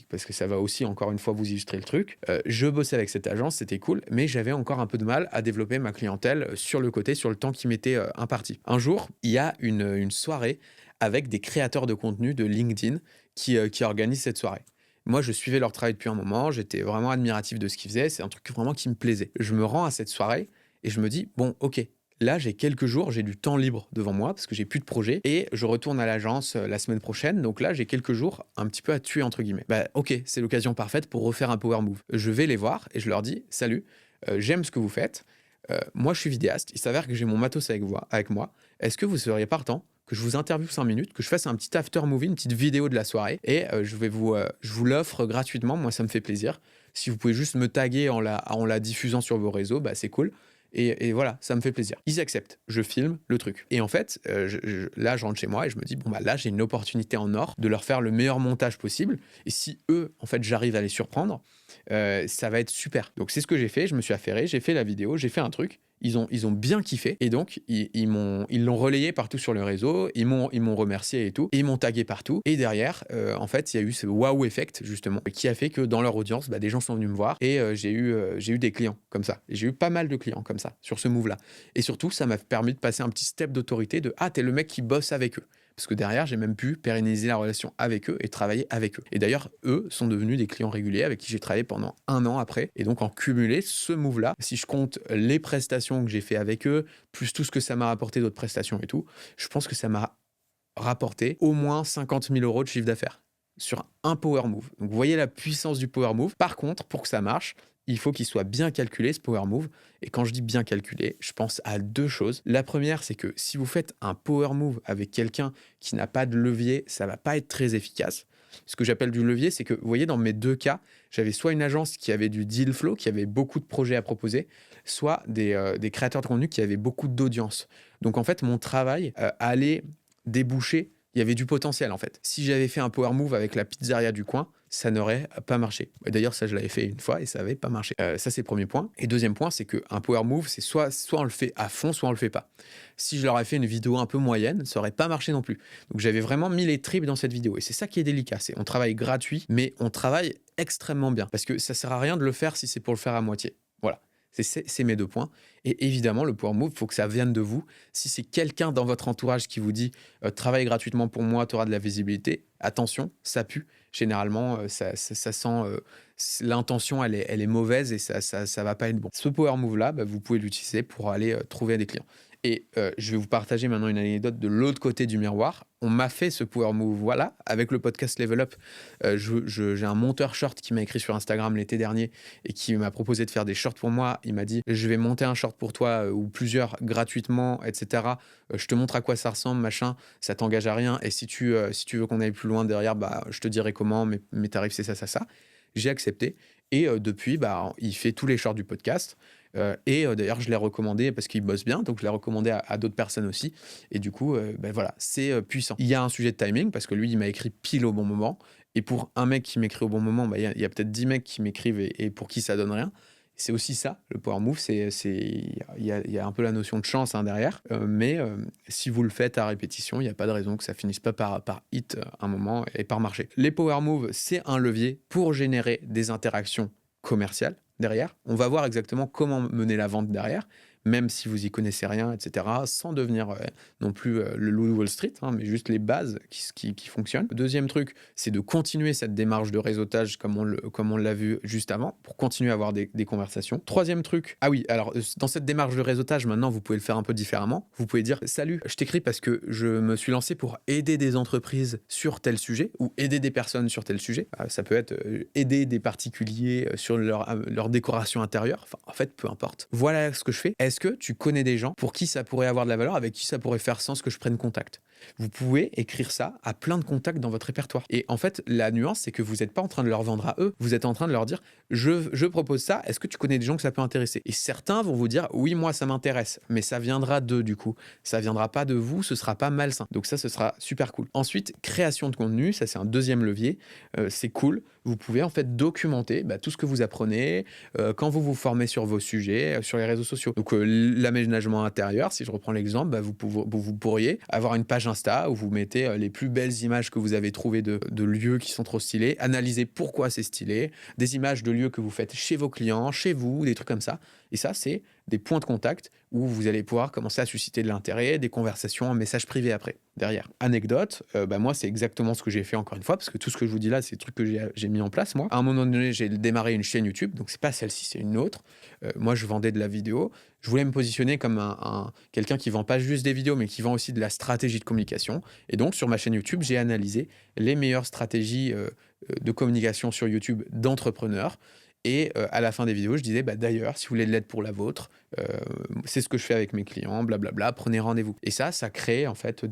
parce que ça va aussi, encore une fois, vous illustrer le truc. Je bossais avec cette agence, c'était cool, mais j'avais encore un peu de mal à développer ma clientèle sur le côté, sur le temps qui m'était imparti. Un jour, il y a une soirée avec des créateurs de contenu de LinkedIn qui organisent cette soirée. Moi, je suivais leur travail depuis un moment, j'étais vraiment admiratif de ce qu'ils faisaient, c'est un truc vraiment qui me plaisait. Je me rends à cette soirée et je me dis, bon, ok, là, j'ai quelques jours, j'ai du temps libre devant moi parce que j'ai plus de projet et je retourne à l'agence la semaine prochaine. Donc là, j'ai quelques jours un petit peu à tuer, entre guillemets. Ok, c'est l'occasion parfaite pour refaire un power move. Je vais les voir et je leur dis, salut, j'aime ce que vous faites. Moi, je suis vidéaste. Il s'avère que j'ai mon matos avec moi. Est-ce que vous seriez partant que je vous interviewe 5 minutes, que je fasse un petit after movie, une petite vidéo de la soirée et je vous l'offre gratuitement. Moi, ça me fait plaisir. Si vous pouvez juste me taguer en la diffusant sur vos réseaux, c'est cool. Et voilà, ça me fait plaisir. Ils acceptent, je filme le truc. Et en fait, là, je rentre chez moi et je me dis, là, j'ai une opportunité en or de leur faire le meilleur montage possible. Et si eux, en fait, j'arrive à les surprendre, ça va être super. Donc, c'est ce que j'ai fait. Je me suis affairé, j'ai fait la vidéo, j'ai fait un truc. Ils ont bien kiffé et donc ils l'ont relayé partout sur le réseau, ils m'ont remercié et tout, et ils m'ont tagué partout. Et derrière, en fait, il y a eu ce wow effect justement qui a fait que dans leur audience, des gens sont venus me voir et j'ai eu des clients comme ça. J'ai eu pas mal de clients comme ça sur ce move-là. Et surtout, ça m'a permis de passer un petit step d'autorité de t'es le mec qui bosse avec eux. Parce que derrière, j'ai même pu pérenniser la relation avec eux et travailler avec eux. Et d'ailleurs, eux sont devenus des clients réguliers avec qui j'ai travaillé pendant 1 an après. Et donc, en cumulé, ce move-là, si je compte les prestations que j'ai fait avec eux, plus tout ce que ça m'a rapporté d'autres prestations et tout, je pense que ça m'a rapporté au moins 50 000 euros de chiffre d'affaires sur un power move. Donc, vous voyez la puissance du power move. Par contre, pour que ça marche, il faut qu'il soit bien calculé, ce power move. Et quand je dis bien calculé, je pense à 2 choses. La première, c'est que si vous faites un power move avec quelqu'un qui n'a pas de levier, ça va pas être très efficace. Ce que j'appelle du levier, c'est que, vous voyez, dans mes 2 cas, j'avais soit une agence qui avait du deal flow, qui avait beaucoup de projets à proposer, soit des créateurs de contenu qui avaient beaucoup d'audience. Donc, en fait, mon travail allait déboucher. Il y avait du potentiel, en fait. Si j'avais fait un power move avec la pizzeria du coin, ça n'aurait pas marché. Et d'ailleurs, ça, je l'avais fait une fois et ça n'avait pas marché. Ça, c'est le premier point. Et deuxième point, c'est qu'un power move, c'est soit on le fait à fond, soit on le fait pas. Si je leur ai fait une vidéo un peu moyenne, ça n'aurait pas marché non plus. Donc, j'avais vraiment mis les tripes dans cette vidéo. Et c'est ça qui est délicat. C'est on travaille gratuit, mais on travaille extrêmement bien. Parce que ça sert à rien de le faire si c'est pour le faire à moitié. Voilà. C'est mes 2 points et évidemment, le power move, il faut que ça vienne de vous. Si c'est quelqu'un dans votre entourage qui vous dit: «Travaille gratuitement pour moi, tu auras de la visibilité», attention, ça pue. Généralement, ça sent, l'intention, elle est mauvaise et ça va pas être bon. Ce power move-là, bah, vous pouvez l'utiliser pour aller, trouver des clients et je vais vous partager maintenant une anecdote de l'autre côté du miroir. On m'a fait ce power move, voilà, avec le podcast Level Up. J'ai un monteur short qui m'a écrit sur Instagram l'été dernier et qui m'a proposé de faire des shorts pour moi. Il m'a dit: «Je vais monter un short pour toi, ou plusieurs gratuitement et cetera. Je te montre à quoi ça ressemble, machin, ça t'engage à rien et si tu veux qu'on aille plus loin derrière, bah, je te dirai comment, mes tarifs c'est ça, ça, ça». J'ai accepté et depuis, bah, il fait tous les shorts du podcast, et d'ailleurs je l'ai recommandé parce qu'il bosse bien, donc je l'ai recommandé à d'autres personnes aussi et du coup, bah, voilà, c'est, puissant. Il y a un sujet de timing parce que lui, il m'a écrit pile au bon moment et pour un mec qui m'écrit au bon moment, bah, il y a peut-être 10 mecs qui m'écrivent et pour qui ça donne rien. C'est aussi ça, le power move, il y a un peu la notion de chance, hein, derrière, mais si vous le faites à répétition, il y a pas de raison que ça finisse pas par hit, un moment et par marcher. Les power moves, c'est un levier pour générer des interactions commerciales derrière. On va voir exactement comment mener la vente derrière, même si vous y connaissez rien et cetera, sans devenir, non plus, le loup de Wall Street, hein, mais juste les bases qui fonctionnent. Le 2e truc, c'est de continuer cette démarche de réseautage comme on l'a vu juste avant, pour continuer à avoir des conversations. 3e truc, ah oui, alors, dans cette démarche de réseautage, maintenant, vous pouvez le faire un peu différemment. Vous pouvez dire: «Salut, je t'écris parce que je me suis lancé pour aider des entreprises sur tel sujet ou aider des personnes sur tel sujet». Ça peut être, aider des particuliers, sur leur décoration intérieure, enfin, en fait, peu importe. Voilà ce que je fais. Est-ce que tu connais des gens pour qui ça pourrait avoir de la valeur, avec qui ça pourrait faire sens que je prenne contact? Vous pouvez écrire ça à plein de contacts dans votre répertoire. Et en fait, la nuance, c'est que vous n'êtes pas en train de leur vendre à eux, vous êtes en train de leur dire: je propose ça, est-ce que tu connais des gens que ça peut intéresser? Et certains vont vous dire: oui, moi, ça m'intéresse, mais ça viendra d'eux, du coup. Ça viendra pas de vous, ce sera pas malsain. Donc ça, ce sera super cool. Ensuite, création de contenu, ça c'est un 2e levier. C'est cool. Vous pouvez en fait documenter tout ce que vous apprenez quand vous vous formez sur vos sujets, sur les réseaux sociaux. Donc l'aménagement intérieur, si je reprends l'exemple, vous pourriez avoir une page Insta où vous mettez les plus belles images que vous avez trouvées de lieux qui sont trop stylés, analyser pourquoi c'est stylé, des images de lieux que vous faites chez vos clients, chez vous, des trucs comme ça. Et ça, c'est des points de contact où vous allez pouvoir commencer à susciter de l'intérêt, des conversations en message privé après, derrière. Anecdote, moi, c'est exactement ce que j'ai fait encore une fois, parce que tout ce que je vous dis là, c'est des trucs que j'ai mis en place, moi. À un moment donné, j'ai démarré une chaîne YouTube, donc c'est pas celle-ci, c'est une autre. Moi, je vendais de la vidéo. Je voulais me positionner comme quelqu'un qui vend pas juste des vidéos, mais qui vend aussi de la stratégie de communication. Et donc, sur ma chaîne YouTube, j'ai analysé les meilleures stratégies de communication sur YouTube d'entrepreneurs. Et à la fin des vidéos, je disais: d'ailleurs, si vous voulez de l'aide pour la vôtre, c'est ce que je fais avec mes clients, blablabla, prenez rendez-vous. Et ça crée en fait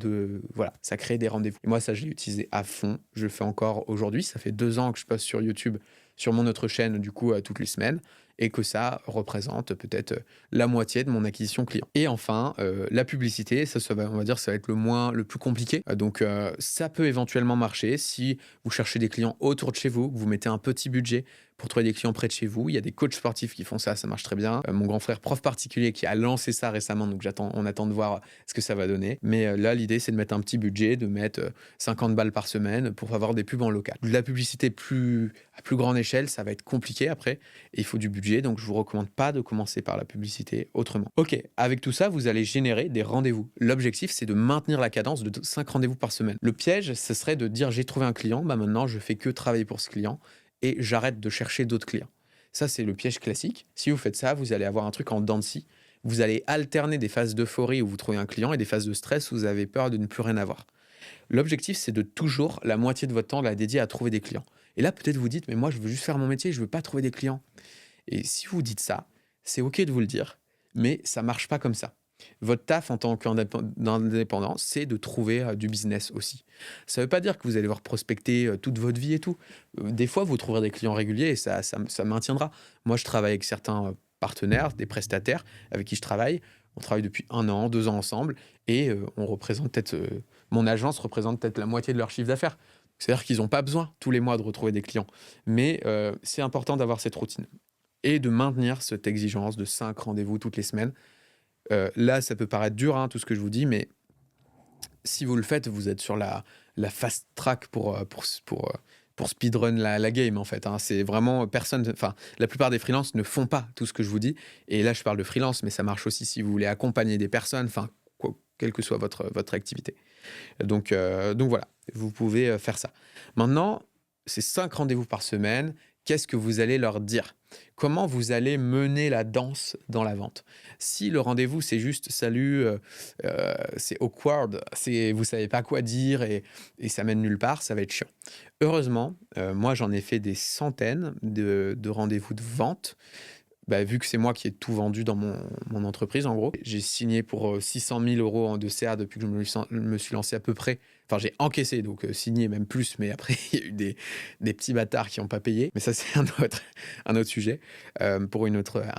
ça crée des rendez-vous. Et moi, ça, je l'ai utilisé à fond. Je le fais encore aujourd'hui. Ça fait 2 ans que je poste sur YouTube, sur mon autre chaîne, du coup, toutes les semaines, et que ça représente peut-être la moitié de mon acquisition client. Et enfin, la publicité, on va dire, ça va être le plus compliqué. Donc, ça peut éventuellement marcher si vous cherchez des clients autour de chez vous, que vous mettez un petit budget pour trouver des clients près de chez vous. Il y a des coachs sportifs qui font ça marche très bien. Mon grand frère prof particulier qui a lancé ça récemment, donc on attend de voir ce que ça va donner. Mais là, l'idée, c'est de mettre un petit budget, de mettre 50 balles par semaine pour avoir des pubs en local. De la publicité à plus grande échelle, ça va être compliqué après, et il faut du budget, donc je vous recommande pas de commencer par la publicité autrement. Ok, avec tout ça, vous allez générer des rendez-vous. L'objectif, c'est de maintenir la cadence de 5 rendez-vous par semaine. Le piège, ce serait de dire: j'ai trouvé un client, maintenant je fais que travailler pour ce client et j'arrête de chercher d'autres clients. Ça, c'est le piège classique. Si vous faites ça, vous allez avoir un truc en dents de scie. Vous allez alterner des phases d'euphorie où vous trouvez un client et des phases de stress où vous avez peur de ne plus rien avoir. L'objectif, c'est de toujours la moitié de votre temps la dédier à trouver des clients. Et là, peut-être vous dites: mais moi, je veux juste faire mon métier, je veux pas trouver des clients. Et si vous dites ça, c'est OK de vous le dire, mais ça marche pas comme ça. Votre taf en tant qu'indépendant, c'est de trouver du business aussi. Ça veut pas dire que vous allez devoir prospecter toute votre vie et tout. Des fois, vous trouverez des clients réguliers et ça maintiendra. Moi, je travaille avec certains partenaires, des prestataires avec qui je travaille. On travaille depuis 1 an, 2 ans ensemble et on représente peut-être, mon agence représente peut-être la moitié de leur chiffre d'affaires. C'est-à-dire qu'ils n'ont pas besoin tous les mois de retrouver des clients. Mais c'est important d'avoir cette routine et de maintenir cette exigence de 5 rendez-vous toutes les semaines. Là, ça peut paraître dur, hein, tout ce que je vous dis, mais si vous le faites, vous êtes sur la fast track pour pour speedrun la game en fait, hein. C'est vraiment personne, enfin, la plupart des freelances ne font pas tout ce que je vous dis. Et là, je parle de freelance, mais ça marche aussi si vous voulez accompagner des personnes, enfin, quelle que soit votre activité. Donc voilà, vous pouvez faire ça. Maintenant, c'est 5 rendez-vous par semaine. Qu'est-ce que vous allez leur dire? Comment vous allez mener la danse dans la vente? Si le rendez-vous, c'est juste salut, c'est awkward, vous savez pas quoi dire et ça mène nulle part, ça va être chiant. Heureusement, moi, j'en ai fait des centaines de rendez-vous de vente. Bah, vu que c'est moi qui ai tout vendu dans mon entreprise, en gros, j'ai signé pour 600 000 € de CA depuis que me suis lancé à peu près. Enfin, j'ai encaissé, donc signé même plus, mais après, il y a eu des petits bâtards qui n'ont pas payé. Mais ça, c'est un autre sujet pour un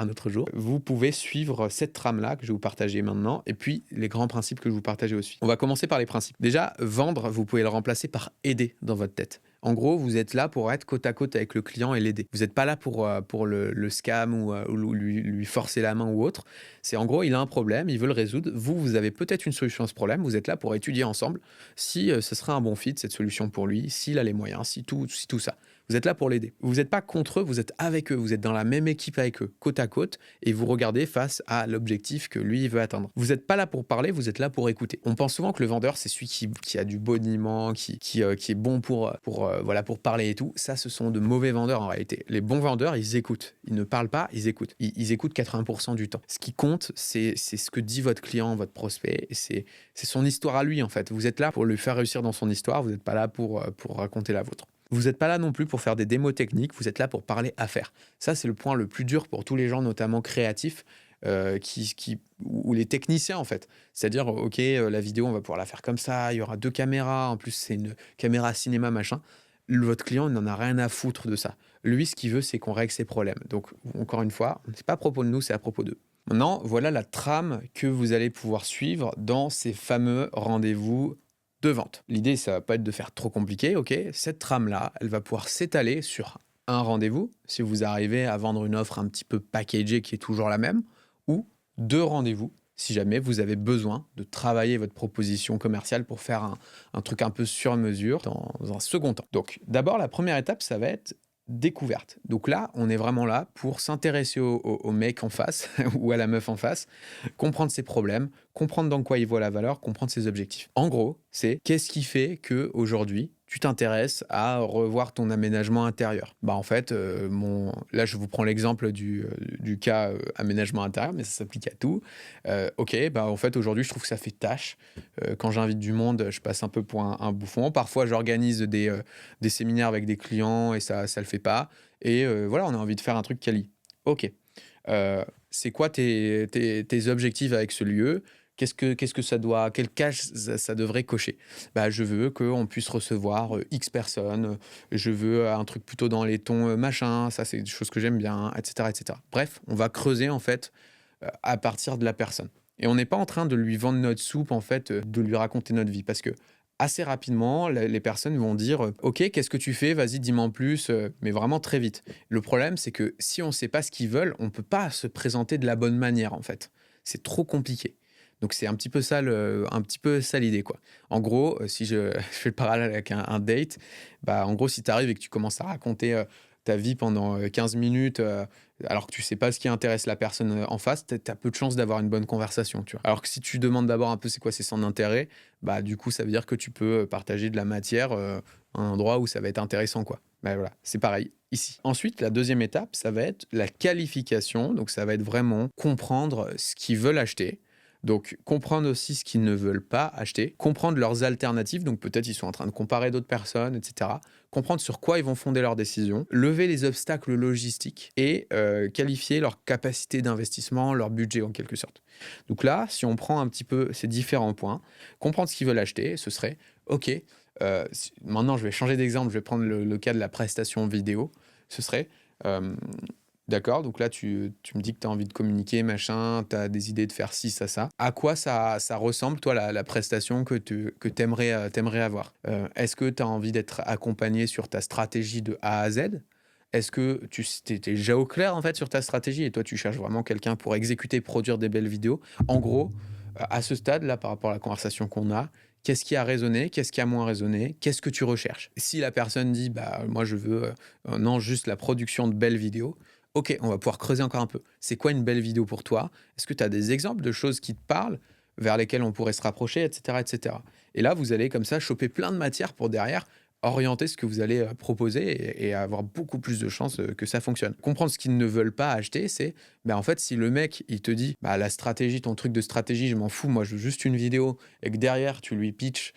autre jour. Vous pouvez suivre cette trame-là que je vais vous partager maintenant, et puis les grands principes que je vous partageais aussi. On va commencer par les principes. Déjà, vendre, vous pouvez le remplacer par aider dans votre tête. En gros, vous êtes là pour être côte à côte avec le client et l'aider. Vous n'êtes pas là pour le scam ou lui forcer la main ou autre. C'est en gros, il a un problème, il veut le résoudre. Vous avez peut-être une solution à ce problème. Vous êtes là pour étudier ensemble si ce serait un bon fit, cette solution pour lui, s'il a les moyens, si tout ça. Vous êtes là pour l'aider. Vous n'êtes pas contre eux, vous êtes avec eux. Vous êtes dans la même équipe avec eux, côte à côte, et vous regardez face à l'objectif que lui veut atteindre. Vous n'êtes pas là pour parler, vous êtes là pour écouter. On pense souvent que le vendeur, c'est celui qui a du boniment, qui est bon pour parler et tout. Ça, ce sont de mauvais vendeurs en réalité. Les bons vendeurs, ils écoutent. Ils ne parlent pas, ils écoutent. Ils écoutent 80% du temps. Ce qui compte, c'est ce que dit votre client, votre prospect. C'est son histoire à lui, en fait. Vous êtes là pour lui faire réussir dans son histoire. Vous n'êtes pas là pour raconter la vôtre. Vous n'êtes pas là non plus pour faire des démos techniques, vous êtes là pour parler affaires. Ça, c'est le point le plus dur pour tous les gens, notamment créatifs, ou les techniciens en fait. C'est-à-dire, ok, la vidéo, on va pouvoir la faire comme ça, il y aura 2 caméras, en plus c'est une caméra cinéma, machin. Votre client, il n'en a rien à foutre de ça. Lui, ce qu'il veut, c'est qu'on règle ses problèmes. Donc, encore une fois, c'est pas à propos de nous, c'est à propos d'eux. Maintenant, voilà la trame que vous allez pouvoir suivre dans ces fameux rendez-vous de vente. L'idée, ça va pas être de faire trop compliqué, ok? Cette trame-là, elle va pouvoir s'étaler sur un rendez-vous, si vous arrivez à vendre une offre un petit peu packagée qui est toujours la même, ou 2 rendez-vous, si jamais vous avez besoin de travailler votre proposition commerciale pour faire un truc un peu sur mesure dans un second temps. Donc, d'abord, la première étape, ça va être découverte. Donc là, on est vraiment là pour s'intéresser au mec en face ou à la meuf en face, comprendre ses problèmes, comprendre dans quoi il voit la valeur, comprendre ses objectifs. En gros, c'est qu'est-ce qui fait que aujourd'hui tu t'intéresses à revoir ton aménagement intérieur. Bah en fait, là je vous prends l'exemple du cas aménagement intérieur, mais ça s'applique à tout. Ok, bah en fait aujourd'hui je trouve que ça fait tâche. Quand j'invite du monde, je passe un peu pour un bouffon. Parfois j'organise des séminaires avec des clients et ça le fait pas. Et voilà, on a envie de faire un truc quali. Ok. C'est quoi tes objectifs avec ce lieu? Qu'est-ce que ça doit, quelle case ça devrait cocher? Bah, je veux qu'on puisse recevoir X personnes, je veux un truc plutôt dans les tons machin, ça c'est des choses que j'aime bien, etc., etc. Bref, on va creuser en fait à partir de la personne. Et on n'est pas en train de lui vendre notre soupe, en fait, de lui raconter notre vie. Parce que assez rapidement, les personnes vont dire ok, qu'est-ce que tu fais? Vas-y, dis-moi en plus, mais vraiment très vite. Le problème, c'est que si on ne sait pas ce qu'ils veulent, on ne peut pas se présenter de la bonne manière, en fait. C'est trop compliqué. Donc c'est un petit peu ça l'idée, quoi. En gros, si je fais le parallèle avec un date, bah, en gros, si tu arrives et que tu commences à raconter ta vie pendant 15 minutes, alors que tu sais pas ce qui intéresse la personne en face, tu as peu de chances d'avoir une bonne conversation, tu vois. Alors que si tu demandes d'abord un peu c'est quoi ses centres d'intérêt, bah du coup ça veut dire que tu peux partager de la matière à un endroit où ça va être intéressant, quoi. Bah voilà, c'est pareil ici. Ensuite, la deuxième étape, ça va être la qualification. Donc ça va être vraiment comprendre ce qu'ils veulent acheter. Donc, comprendre aussi ce qu'ils ne veulent pas acheter, comprendre leurs alternatives, donc peut-être ils sont en train de comparer d'autres personnes, etc. Comprendre sur quoi ils vont fonder leurs décisions, lever les obstacles logistiques et qualifier leur capacité d'investissement, leur budget en quelque sorte. Donc là, si on prend un petit peu ces différents points, comprendre ce qu'ils veulent acheter, ce serait, ok, maintenant je vais changer d'exemple, je vais prendre le cas de la prestation vidéo, ce serait... D'accord, donc là, tu me dis que tu as envie de communiquer, machin, tu as des idées de faire ci, ça. À quoi ça ressemble, toi, la prestation que tu aimerais avoir? Est-ce que tu as envie d'être accompagné sur ta stratégie de A à Z? Est-ce que tu es déjà au clair, en fait, sur ta stratégie et toi, tu cherches vraiment quelqu'un pour exécuter, produire des belles vidéos? En gros, à ce stade, là, par rapport à la conversation qu'on a, Qu'est-ce qui a résonné? Qu'est-ce qui a moins résonné? Qu'est-ce que tu recherches? Si la personne dit, bah, moi je veux, non, juste la production de belles vidéos, ok, on va pouvoir creuser encore un peu. C'est quoi une belle vidéo pour toi? Est-ce que tu as des exemples de choses qui te parlent, vers lesquelles on pourrait se rapprocher, etc., etc. Et là, vous allez comme ça choper plein de matière pour derrière orienter ce que vous allez proposer et avoir beaucoup plus de chances que ça fonctionne. Comprendre ce qu'ils ne veulent pas acheter, c'est, ben en fait, si le mec, il te dit, bah, la stratégie, ton truc de stratégie, je m'en fous, moi, je veux juste une vidéo, et que derrière, tu lui pitches,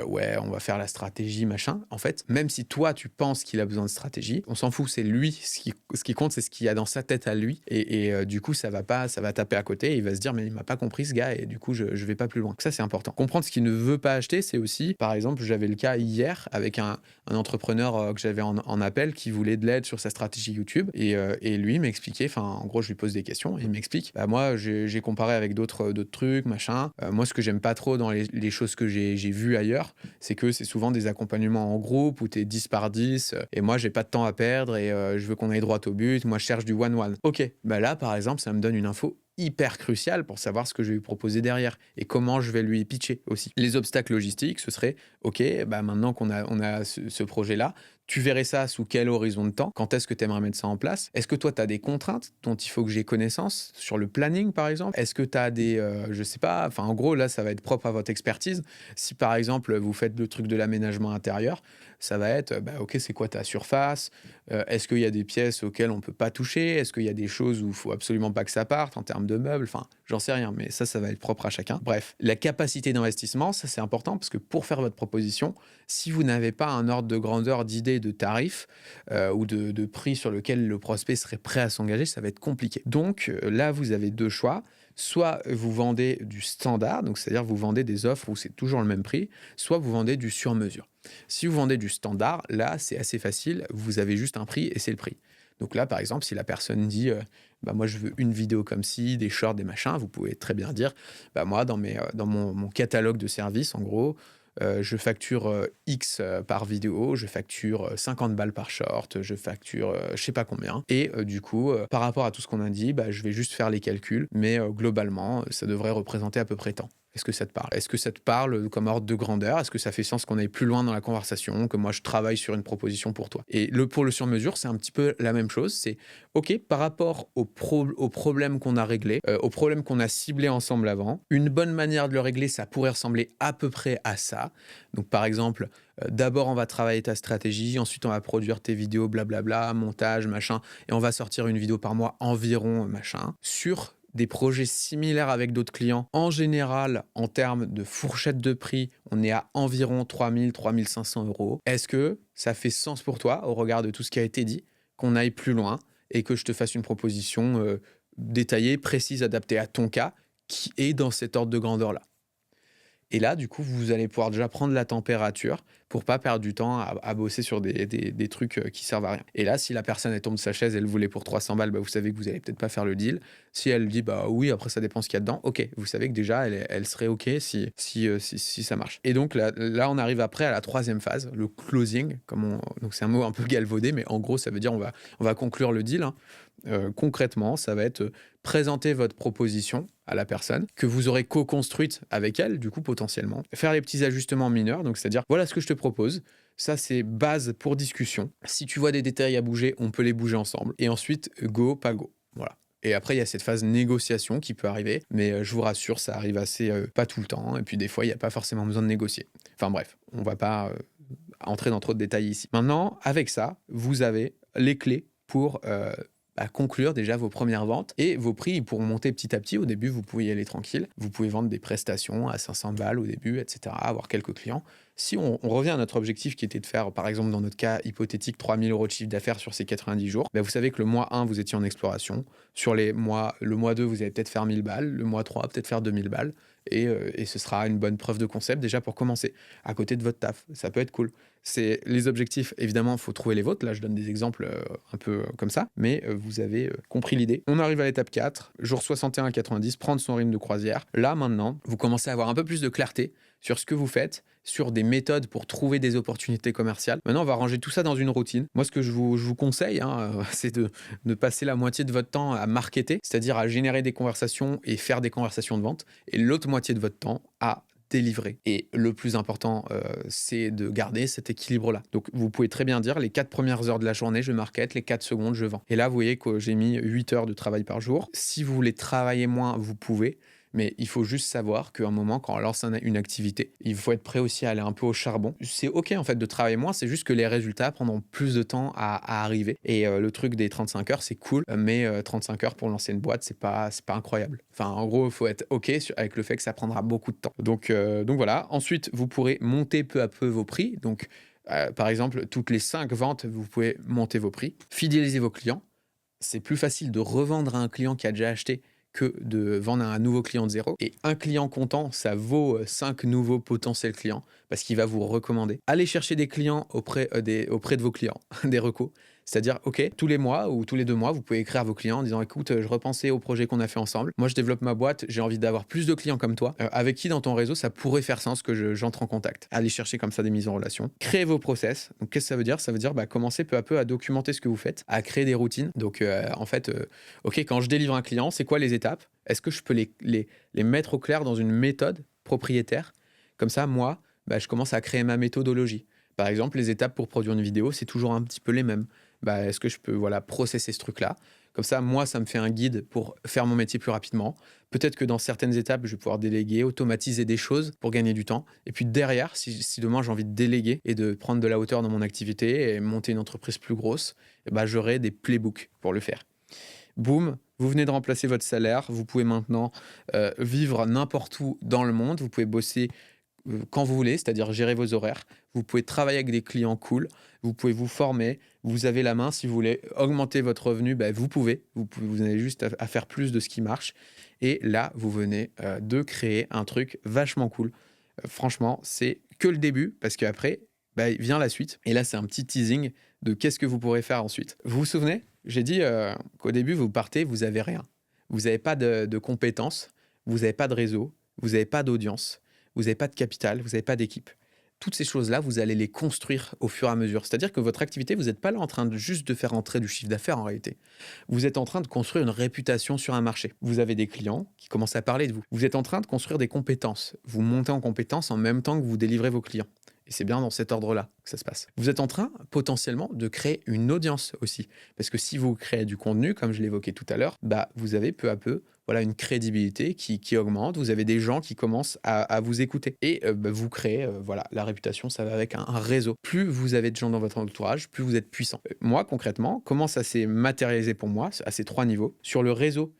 ouais, on va faire la stratégie, machin. En fait, même si toi, tu penses qu'il a besoin de stratégie, on s'en fout, c'est lui. Ce qui compte, c'est ce qu'il y a dans sa tête à lui. Et du coup, ça va taper à côté. Et il va se dire, mais il m'a pas compris ce gars. Et du coup, je vais pas plus loin. Ça, c'est important. Comprendre ce qu'il ne veut pas acheter, c'est aussi, par exemple, j'avais le cas hier avec un entrepreneur que j'avais en appel qui voulait de l'aide sur sa stratégie YouTube. Et lui m'expliquait, enfin, en gros, je lui pose des questions et il m'explique, bah, moi, j'ai comparé avec d'autres trucs, machin. Moi, ce que j'aime pas trop dans les choses que j'ai vues ailleurs, c'est que c'est souvent des accompagnements en groupe où tu es 10 par 10 et moi j'ai pas de temps à perdre et je veux qu'on aille droit au but, moi je cherche du one-one. Ok, bah là par exemple ça me donne une info hyper cruciale pour savoir ce que je vais lui proposer derrière et comment je vais lui pitcher aussi. Les obstacles logistiques, ce serait, ok, bah maintenant qu'on a ce projet-là, tu verrais ça sous quel horizon de temps? Quand est-ce que tu aimerais mettre ça en place? Est-ce que toi, tu as des contraintes dont il faut que j'ai connaissance sur le planning, par exemple? Est-ce que tu as des, je sais pas, enfin en gros, là, ça va être propre à votre expertise. Si par exemple, vous faites le truc de l'aménagement intérieur, ça va être, bah, ok, c'est quoi ta surface? Est-ce qu'il y a des pièces auxquelles on peut pas toucher? Est-ce qu'il y a des choses où il faut absolument pas que ça parte en termes de meubles? Enfin, j'en sais rien, mais ça va être propre à chacun. Bref, la capacité d'investissement, ça c'est important parce que pour faire votre proposition, si vous n'avez pas un ordre de grandeur, d'idée, de tarif ou de prix sur lequel le prospect serait prêt à s'engager, ça va être compliqué. Donc là, vous avez deux choix. Soit vous vendez du standard, donc c'est-à-dire vous vendez des offres où c'est toujours le même prix, soit vous vendez du sur-mesure. Si vous vendez du standard, là, c'est assez facile, vous avez juste un prix et c'est le prix. Donc là, par exemple, si la personne dit bah, moi, je veux une vidéo comme ci, des shorts, des machins, vous pouvez très bien dire bah, moi, dans mon catalogue de services, en gros, je facture X par vidéo, je facture 50 balles par short, je facture je sais pas combien. Et du coup, par rapport à tout ce qu'on a dit, bah, je vais juste faire les calculs, mais globalement, ça devrait représenter à peu près tant. Est-ce que ça te parle? Est-ce que ça te parle comme ordre de grandeur? Est-ce que ça fait sens qu'on aille plus loin dans la conversation, que moi je travaille sur une proposition pour toi? Et pour le sur-mesure, c'est un petit peu la même chose. C'est OK, par rapport au problème qu'on a réglé, au problème qu'on a ciblé ensemble avant, une bonne manière de le régler, ça pourrait ressembler à peu près à ça. Donc par exemple, d'abord on va travailler ta stratégie, ensuite on va produire tes vidéos, blablabla, montage, machin, et on va sortir une vidéo par mois environ, machin, sur des projets similaires avec d'autres clients. En général, en termes de fourchette de prix, on est à environ 3 000, 3 500 euros. Est-ce que ça fait sens pour toi, au regard de tout ce qui a été dit, qu'on aille plus loin et que je te fasse une proposition détaillée, précise, adaptée à ton cas, qui est dans cet ordre de grandeur-là? Et là, du coup, vous allez pouvoir déjà prendre la température pour pas perdre du temps à bosser sur des trucs qui servent à rien. Et là, si la personne elle tombe de sa chaise, elle voulait pour 300 balles, bah, vous savez que vous allez peut-être pas faire le deal. Si elle dit bah oui, après ça dépend ce qu'il y a dedans, ok, vous savez que déjà elle serait ok si ça marche. Et donc là, on arrive après à la troisième phase, le closing. Donc c'est un mot un peu galvaudé, mais en gros ça veut dire on va conclure le deal, hein. Concrètement, ça va être présenter votre proposition à la personne que vous aurez co-construite avec elle, du coup potentiellement. Faire les petits ajustements mineurs, donc c'est-à-dire voilà ce que je te propose. Ça, c'est base pour discussion. Si tu vois des détails à bouger, on peut les bouger ensemble. Et ensuite, go, pas go. Voilà. Et après, il y a cette phase négociation qui peut arriver, mais je vous rassure, ça arrive assez pas tout le temps. Et puis des fois, il n'y a pas forcément besoin de négocier. Enfin bref, on ne va pas entrer dans trop de détails ici. Maintenant, avec ça, vous avez les clés pour à conclure déjà vos premières ventes et vos prix ils pourront monter petit à petit. Au début, vous pouvez y aller tranquille. Vous pouvez vendre des prestations à 500 balles au début, etc., avoir quelques clients. Si on revient à notre objectif qui était de faire, par exemple, dans notre cas hypothétique, 3 000 euros de chiffre d'affaires sur ces 90 jours, ben vous savez que le mois 1, vous étiez en exploration. Sur le mois 2, vous allez peut-être faire 1000 balles. Le mois 3, peut-être faire 2000 balles. Et ce sera une bonne preuve de concept déjà pour commencer, à côté de votre taf. Ça peut être cool. C'est les objectifs, évidemment, il faut trouver les vôtres. Là, je donne des exemples un peu comme ça, mais vous avez compris l'idée. On arrive à l'étape 4, jour 61 à 90, prendre son rythme de croisière. Là, maintenant, vous commencez à avoir un peu plus de clarté sur ce que vous faites, sur des méthodes pour trouver des opportunités commerciales. Maintenant, on va ranger tout ça dans une routine. Moi, ce que je vous conseille, c'est de passer la moitié de votre temps à marketer, c'est-à-dire à générer des conversations et faire des conversations de vente, et l'autre moitié de votre temps à délivrer. Et le plus important, c'est de garder cet équilibre-là. Donc, vous pouvez très bien dire les 4 premières heures de la journée, je market, les 4 secondes, je vends. Et là, vous voyez que j'ai mis 8 heures de travail par jour. Si vous voulez travailler moins, vous pouvez. Mais il faut juste savoir qu'à un moment, quand on lance une activité, il faut être prêt aussi à aller un peu au charbon. C'est OK en fait de travailler moins, c'est juste que les résultats prendront plus de temps à arriver. Et le truc des 35 heures, c'est cool, mais 35 heures pour lancer une boîte, c'est pas incroyable. Enfin, en gros, il faut être OK avec le fait que ça prendra beaucoup de temps. Donc voilà. Ensuite, vous pourrez monter peu à peu vos prix. Donc, par exemple, toutes les 5 ventes, vous pouvez monter vos prix, fidéliser vos clients. C'est plus facile de revendre à un client qui a déjà acheté que de vendre à un nouveau client de zéro. Et un client content, ça vaut 5 nouveaux potentiels clients parce qu'il va vous recommander. Allez chercher des clients auprès de vos clients, des recos. C'est-à-dire, OK, tous les mois ou tous les 2 mois, vous pouvez écrire à vos clients en disant, écoute, je repensais au projet qu'on a fait ensemble. Moi, je développe ma boîte, j'ai envie d'avoir plus de clients comme toi. Avec qui dans ton réseau, ça pourrait faire sens que j'entre en contact. Allez chercher comme ça des mises en relation. Créez vos process. Donc, qu'est-ce que ça veut dire? Ça veut dire commencer peu à peu à documenter ce que vous faites, à créer des routines. Donc, OK, quand je délivre un client, c'est quoi les étapes? Est-ce que je peux les mettre au clair dans une méthode propriétaire? Comme ça, moi, je commence à créer ma méthodologie. Par exemple, les étapes pour produire une vidéo, c'est toujours un petit peu les mêmes. Est-ce que je peux processer ce truc-là? Comme ça, moi, ça me fait un guide pour faire mon métier plus rapidement. Peut-être que dans certaines étapes, je vais pouvoir déléguer, automatiser des choses pour gagner du temps. Et puis derrière, si demain j'ai envie de déléguer et de prendre de la hauteur dans mon activité et monter une entreprise plus grosse, j'aurai des playbooks pour le faire. Boum, vous venez de remplacer votre salaire. Vous pouvez maintenant vivre n'importe où dans le monde. Vous pouvez bosser quand vous voulez, c'est-à-dire gérer vos horaires. Vous pouvez travailler avec des clients cool. Vous pouvez vous former. Vous avez la main. Si vous voulez augmenter votre revenu, vous pouvez. Vous avez juste à faire plus de ce qui marche. Et là, vous venez de créer un truc vachement cool. Franchement, c'est que le début parce qu'après, vient la suite. Et là, c'est un petit teasing de qu'est-ce que vous pourrez faire ensuite. Vous vous souvenez? J'ai dit qu'au début, vous partez, vous n'avez rien. Vous n'avez pas de compétences, vous n'avez pas de réseau, vous n'avez pas d'audience, vous n'avez pas de capital, vous n'avez pas d'équipe. Toutes ces choses-là, vous allez les construire au fur et à mesure. C'est-à-dire que votre activité, vous n'êtes pas là en train de juste de faire entrer du chiffre d'affaires en réalité. Vous êtes en train de construire une réputation sur un marché. Vous avez des clients qui commencent à parler de vous. Vous êtes en train de construire des compétences. Vous montez en compétences en même temps que vous délivrez vos clients. Et c'est bien dans cet ordre-là que ça se passe. Vous êtes en train potentiellement de créer une audience aussi. Parce que si vous créez du contenu, comme je l'évoquais tout à l'heure, vous avez peu à peu une crédibilité qui augmente. Vous avez des gens qui commencent à vous écouter. Et vous créez la réputation, ça va avec un réseau. Plus vous avez de gens dans votre entourage, plus vous êtes puissant. Moi, concrètement, comment ça s'est matérialisé pour moi à ces 3 niveaux? Sur le réseau,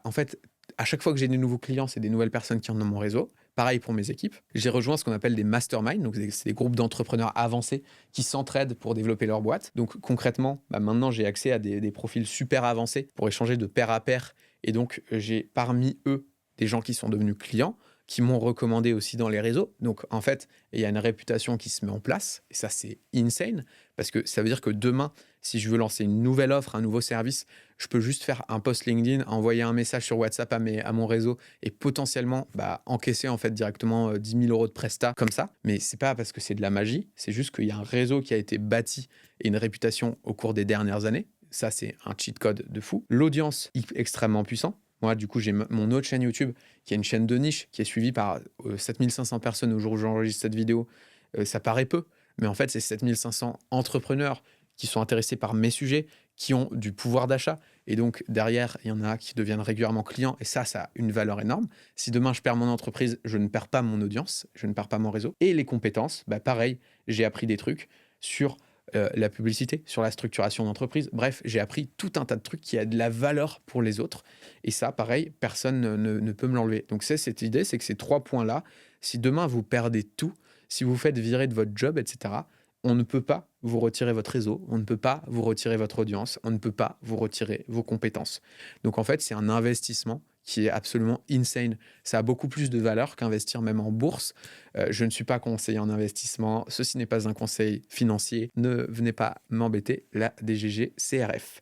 en fait, à chaque fois que j'ai des nouveaux clients, c'est des nouvelles personnes qui entrent dans mon réseau. Pareil pour mes équipes. J'ai rejoint ce qu'on appelle des masterminds, donc c'est des groupes d'entrepreneurs avancés qui s'entraident pour développer leur boîte. Donc concrètement, maintenant j'ai accès à des profils super avancés pour échanger de pair à pair. Et donc j'ai parmi eux des gens qui sont devenus clients, qui m'ont recommandé aussi dans les réseaux. Donc en fait, il y a une réputation qui se met en place. Et ça, c'est insane, parce que ça veut dire que demain, si je veux lancer une nouvelle offre, un nouveau service, je peux juste faire un post LinkedIn, envoyer un message sur WhatsApp à mon réseau et potentiellement encaisser en fait directement 10 000 euros de prestat comme ça. Mais c'est pas parce que c'est de la magie, c'est juste qu'il y a un réseau qui a été bâti et une réputation au cours des dernières années. Ça, c'est un cheat code de fou. L'audience extrêmement puissant. Moi, du coup, j'ai mon autre chaîne YouTube qui est une chaîne de niche qui est suivie par 7500 personnes au jour où j'enregistre cette vidéo. Ça paraît peu, mais en fait, c'est 7500 entrepreneurs qui sont intéressés par mes sujets, qui ont du pouvoir d'achat. Et donc, derrière, il y en a qui deviennent régulièrement clients. Et ça a une valeur énorme. Si demain, je perds mon entreprise, je ne perds pas mon audience, je ne perds pas mon réseau. Et les compétences, pareil, j'ai appris des trucs sur la publicité, sur la structuration d'entreprise. Bref, j'ai appris tout un tas de trucs qui a de la valeur pour les autres. Et ça, pareil, personne ne peut me l'enlever. Donc, c'est cette idée, c'est que ces 3 points-là, si demain, vous perdez tout, si vous faites virer de votre job, etc., on ne peut pas vous retirer votre réseau, on ne peut pas vous retirer votre audience, on ne peut pas vous retirer vos compétences. Donc, en fait, c'est un investissement qui est absolument insane. Ça a beaucoup plus de valeur qu'investir même en bourse. Je ne suis pas conseiller en investissement. Ceci n'est pas un conseil financier. Ne venez pas m'embêter, la DGG CRF.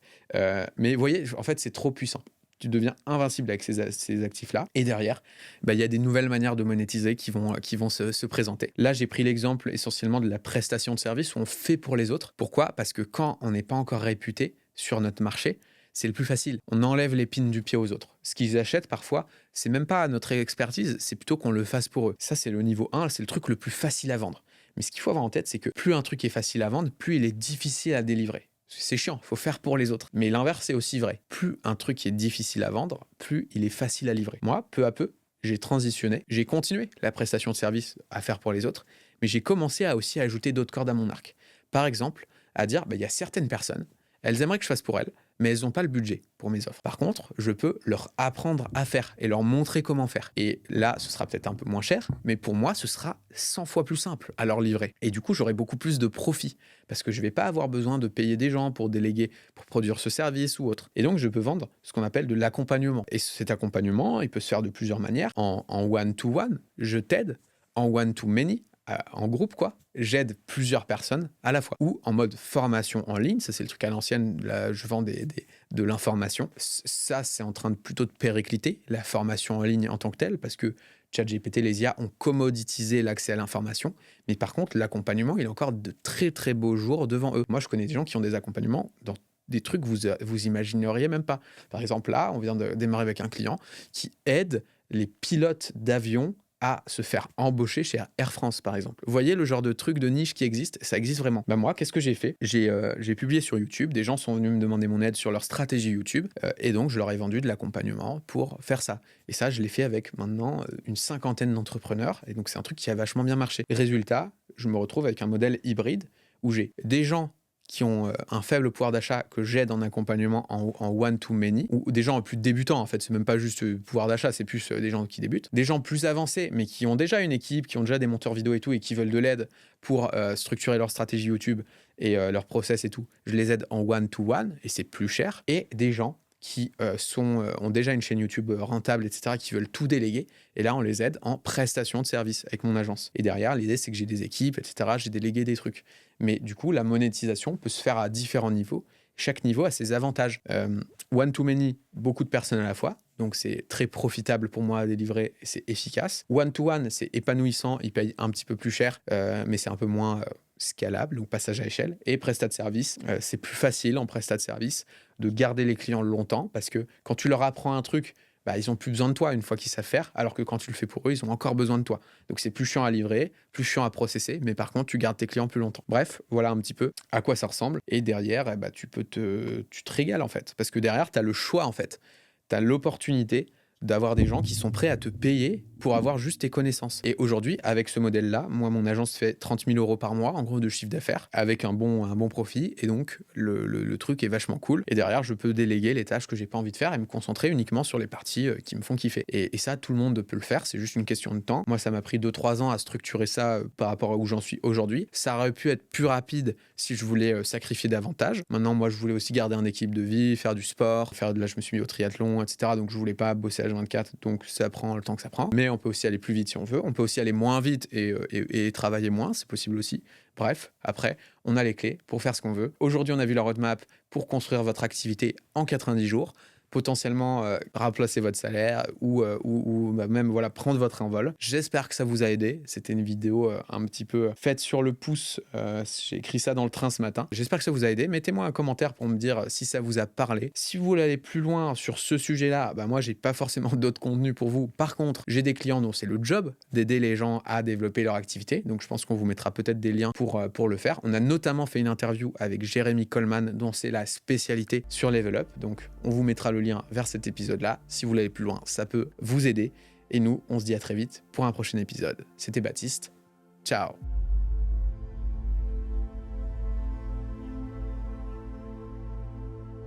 Mais vous voyez, en fait, c'est trop puissant. Tu deviens invincible avec ces actifs-là. Et derrière, il y a des nouvelles manières de monétiser qui vont se présenter. Là, j'ai pris l'exemple essentiellement de la prestation de service où on fait pour les autres. Pourquoi? Parce que quand on n'est pas encore réputé sur notre marché, c'est le plus facile. On enlève l'épine du pied aux autres. Ce qu'ils achètent parfois, c'est même pas notre expertise, c'est plutôt qu'on le fasse pour eux. Ça, c'est le niveau 1, c'est le truc le plus facile à vendre. Mais ce qu'il faut avoir en tête, c'est que plus un truc est facile à vendre, plus il est difficile à délivrer. C'est chiant, il faut faire pour les autres. Mais l'inverse, c'est aussi vrai. Plus un truc est difficile à vendre, plus il est facile à livrer. Moi, peu à peu, j'ai transitionné, j'ai continué la prestation de service à faire pour les autres, mais j'ai commencé à aussi ajouter d'autres cordes à mon arc. Par exemple, à dire, il y a certaines personnes, elles aimeraient que je fasse pour elles, mais elles n'ont pas le budget pour mes offres. Par contre, je peux leur apprendre à faire et leur montrer comment faire. Et là, ce sera peut-être un peu moins cher, mais pour moi, ce sera 100 fois plus simple à leur livrer. Et du coup, j'aurai beaucoup plus de profit parce que je ne vais pas avoir besoin de payer des gens pour déléguer, pour produire ce service ou autre. Et donc, je peux vendre ce qu'on appelle de l'accompagnement. Et cet accompagnement, il peut se faire de plusieurs manières. En one-to-one, je t'aide. En one-to-many, en groupe, quoi. J'aide plusieurs personnes à la fois. Ou en mode formation en ligne, ça c'est le truc à l'ancienne, là je vends de l'information. Ça c'est en train de plutôt de péricliter, la formation en ligne en tant que telle, parce que ChatGPT, les IA ont commoditisé l'accès à l'information. Mais par contre, l'accompagnement, il a encore de très très beaux jours devant eux. Moi je connais des gens qui ont des accompagnements dans des trucs que vous imagineriez même pas. Par exemple là, on vient de démarrer avec un client qui aide les pilotes d'avion à se faire embaucher chez Air France, par exemple. Vous voyez le genre de truc de niche qui existe? Ça existe vraiment. Moi, qu'est-ce que j'ai fait? J'ai publié sur YouTube, des gens sont venus me demander mon aide sur leur stratégie YouTube, et donc je leur ai vendu de l'accompagnement pour faire ça. Et ça, je l'ai fait avec maintenant une 50aine d'entrepreneurs, et donc c'est un truc qui a vachement bien marché. Résultat, je me retrouve avec un modèle hybride où j'ai des gens qui ont un faible pouvoir d'achat que j'aide en accompagnement en one-to-many, ou des gens plus débutants en fait, c'est même pas juste pouvoir d'achat, c'est plus des gens qui débutent, des gens plus avancés mais qui ont déjà une équipe, qui ont déjà des monteurs vidéo et tout et qui veulent de l'aide pour structurer leur stratégie YouTube et leur process et tout, je les aide en one-to-one et c'est plus cher, et des gens qui ont déjà une chaîne YouTube rentable, etc., qui veulent tout déléguer. Et là, on les aide en prestation de service avec mon agence. Et derrière, l'idée, c'est que j'ai des équipes, etc., j'ai délégué des trucs. Mais du coup, la monétisation peut se faire à différents niveaux. Chaque niveau a ses avantages. One-to-many, beaucoup de personnes à la fois. Donc, c'est très profitable pour moi à délivrer et c'est efficace. One-to-one, c'est épanouissant. Ils payent un petit peu plus cher, mais c'est un peu moins scalable, donc passage à échelle. Et prestat de service, c'est plus facile en prestat de service de garder les clients longtemps parce que quand tu leur apprends un truc, ils n'ont plus besoin de toi une fois qu'ils savent faire, alors que quand tu le fais pour eux, ils ont encore besoin de toi. Donc c'est plus chiant à livrer, plus chiant à processer, mais par contre, tu gardes tes clients plus longtemps. Bref, voilà un petit peu à quoi ça ressemble. Et derrière, tu te régales en fait. Parce que derrière, tu as le choix en fait. Tu as l'opportunité d'avoir des gens qui sont prêts à te payer pour avoir juste tes connaissances. Et aujourd'hui, avec ce modèle-là, moi, mon agence fait 30 000 euros par mois, en gros, de chiffre d'affaires, avec un bon profit. Et donc, le truc est vachement cool. Et derrière, je peux déléguer les tâches que j'ai pas envie de faire et me concentrer uniquement sur les parties qui me font kiffer. Et ça, tout le monde peut le faire. C'est juste une question de temps. Moi, ça m'a pris 2-3 ans à structurer ça par rapport à où j'en suis aujourd'hui. Ça aurait pu être plus rapide si je voulais sacrifier davantage. Maintenant, moi, je voulais aussi garder un équipe de vie, faire du sport, là, je me suis mis au triathlon, etc. Donc, je voulais pas bosser à 24. Donc, ça prend le temps que ça prend. Mais on peut aussi aller plus vite si on veut. On peut aussi aller moins vite et travailler moins. C'est possible aussi. Bref, après, on a les clés pour faire ce qu'on veut. Aujourd'hui, on a vu la roadmap pour construire votre activité en 90 jours. Potentiellement remplacer votre salaire ou même prendre votre envol. J'espère que ça vous a aidé. C'était une vidéo un petit peu faite sur le pouce. J'ai écrit ça dans le train ce matin. J'espère que ça vous a aidé. Mettez-moi un commentaire pour me dire si ça vous a parlé. Si vous voulez aller plus loin sur ce sujet-là, moi, j'ai pas forcément d'autres contenus pour vous. Par contre, j'ai des clients dont c'est le job d'aider les gens à développer leur activité. Donc, je pense qu'on vous mettra peut-être des liens pour le faire. On a notamment fait une interview avec Jérémy Coleman, dont c'est la spécialité sur Level Up. Donc, on vous mettra le lien vers cet épisode-là. Si vous voulez aller plus loin, ça peut vous aider. Et nous, on se dit à très vite pour un prochain épisode. C'était Baptiste. Ciao.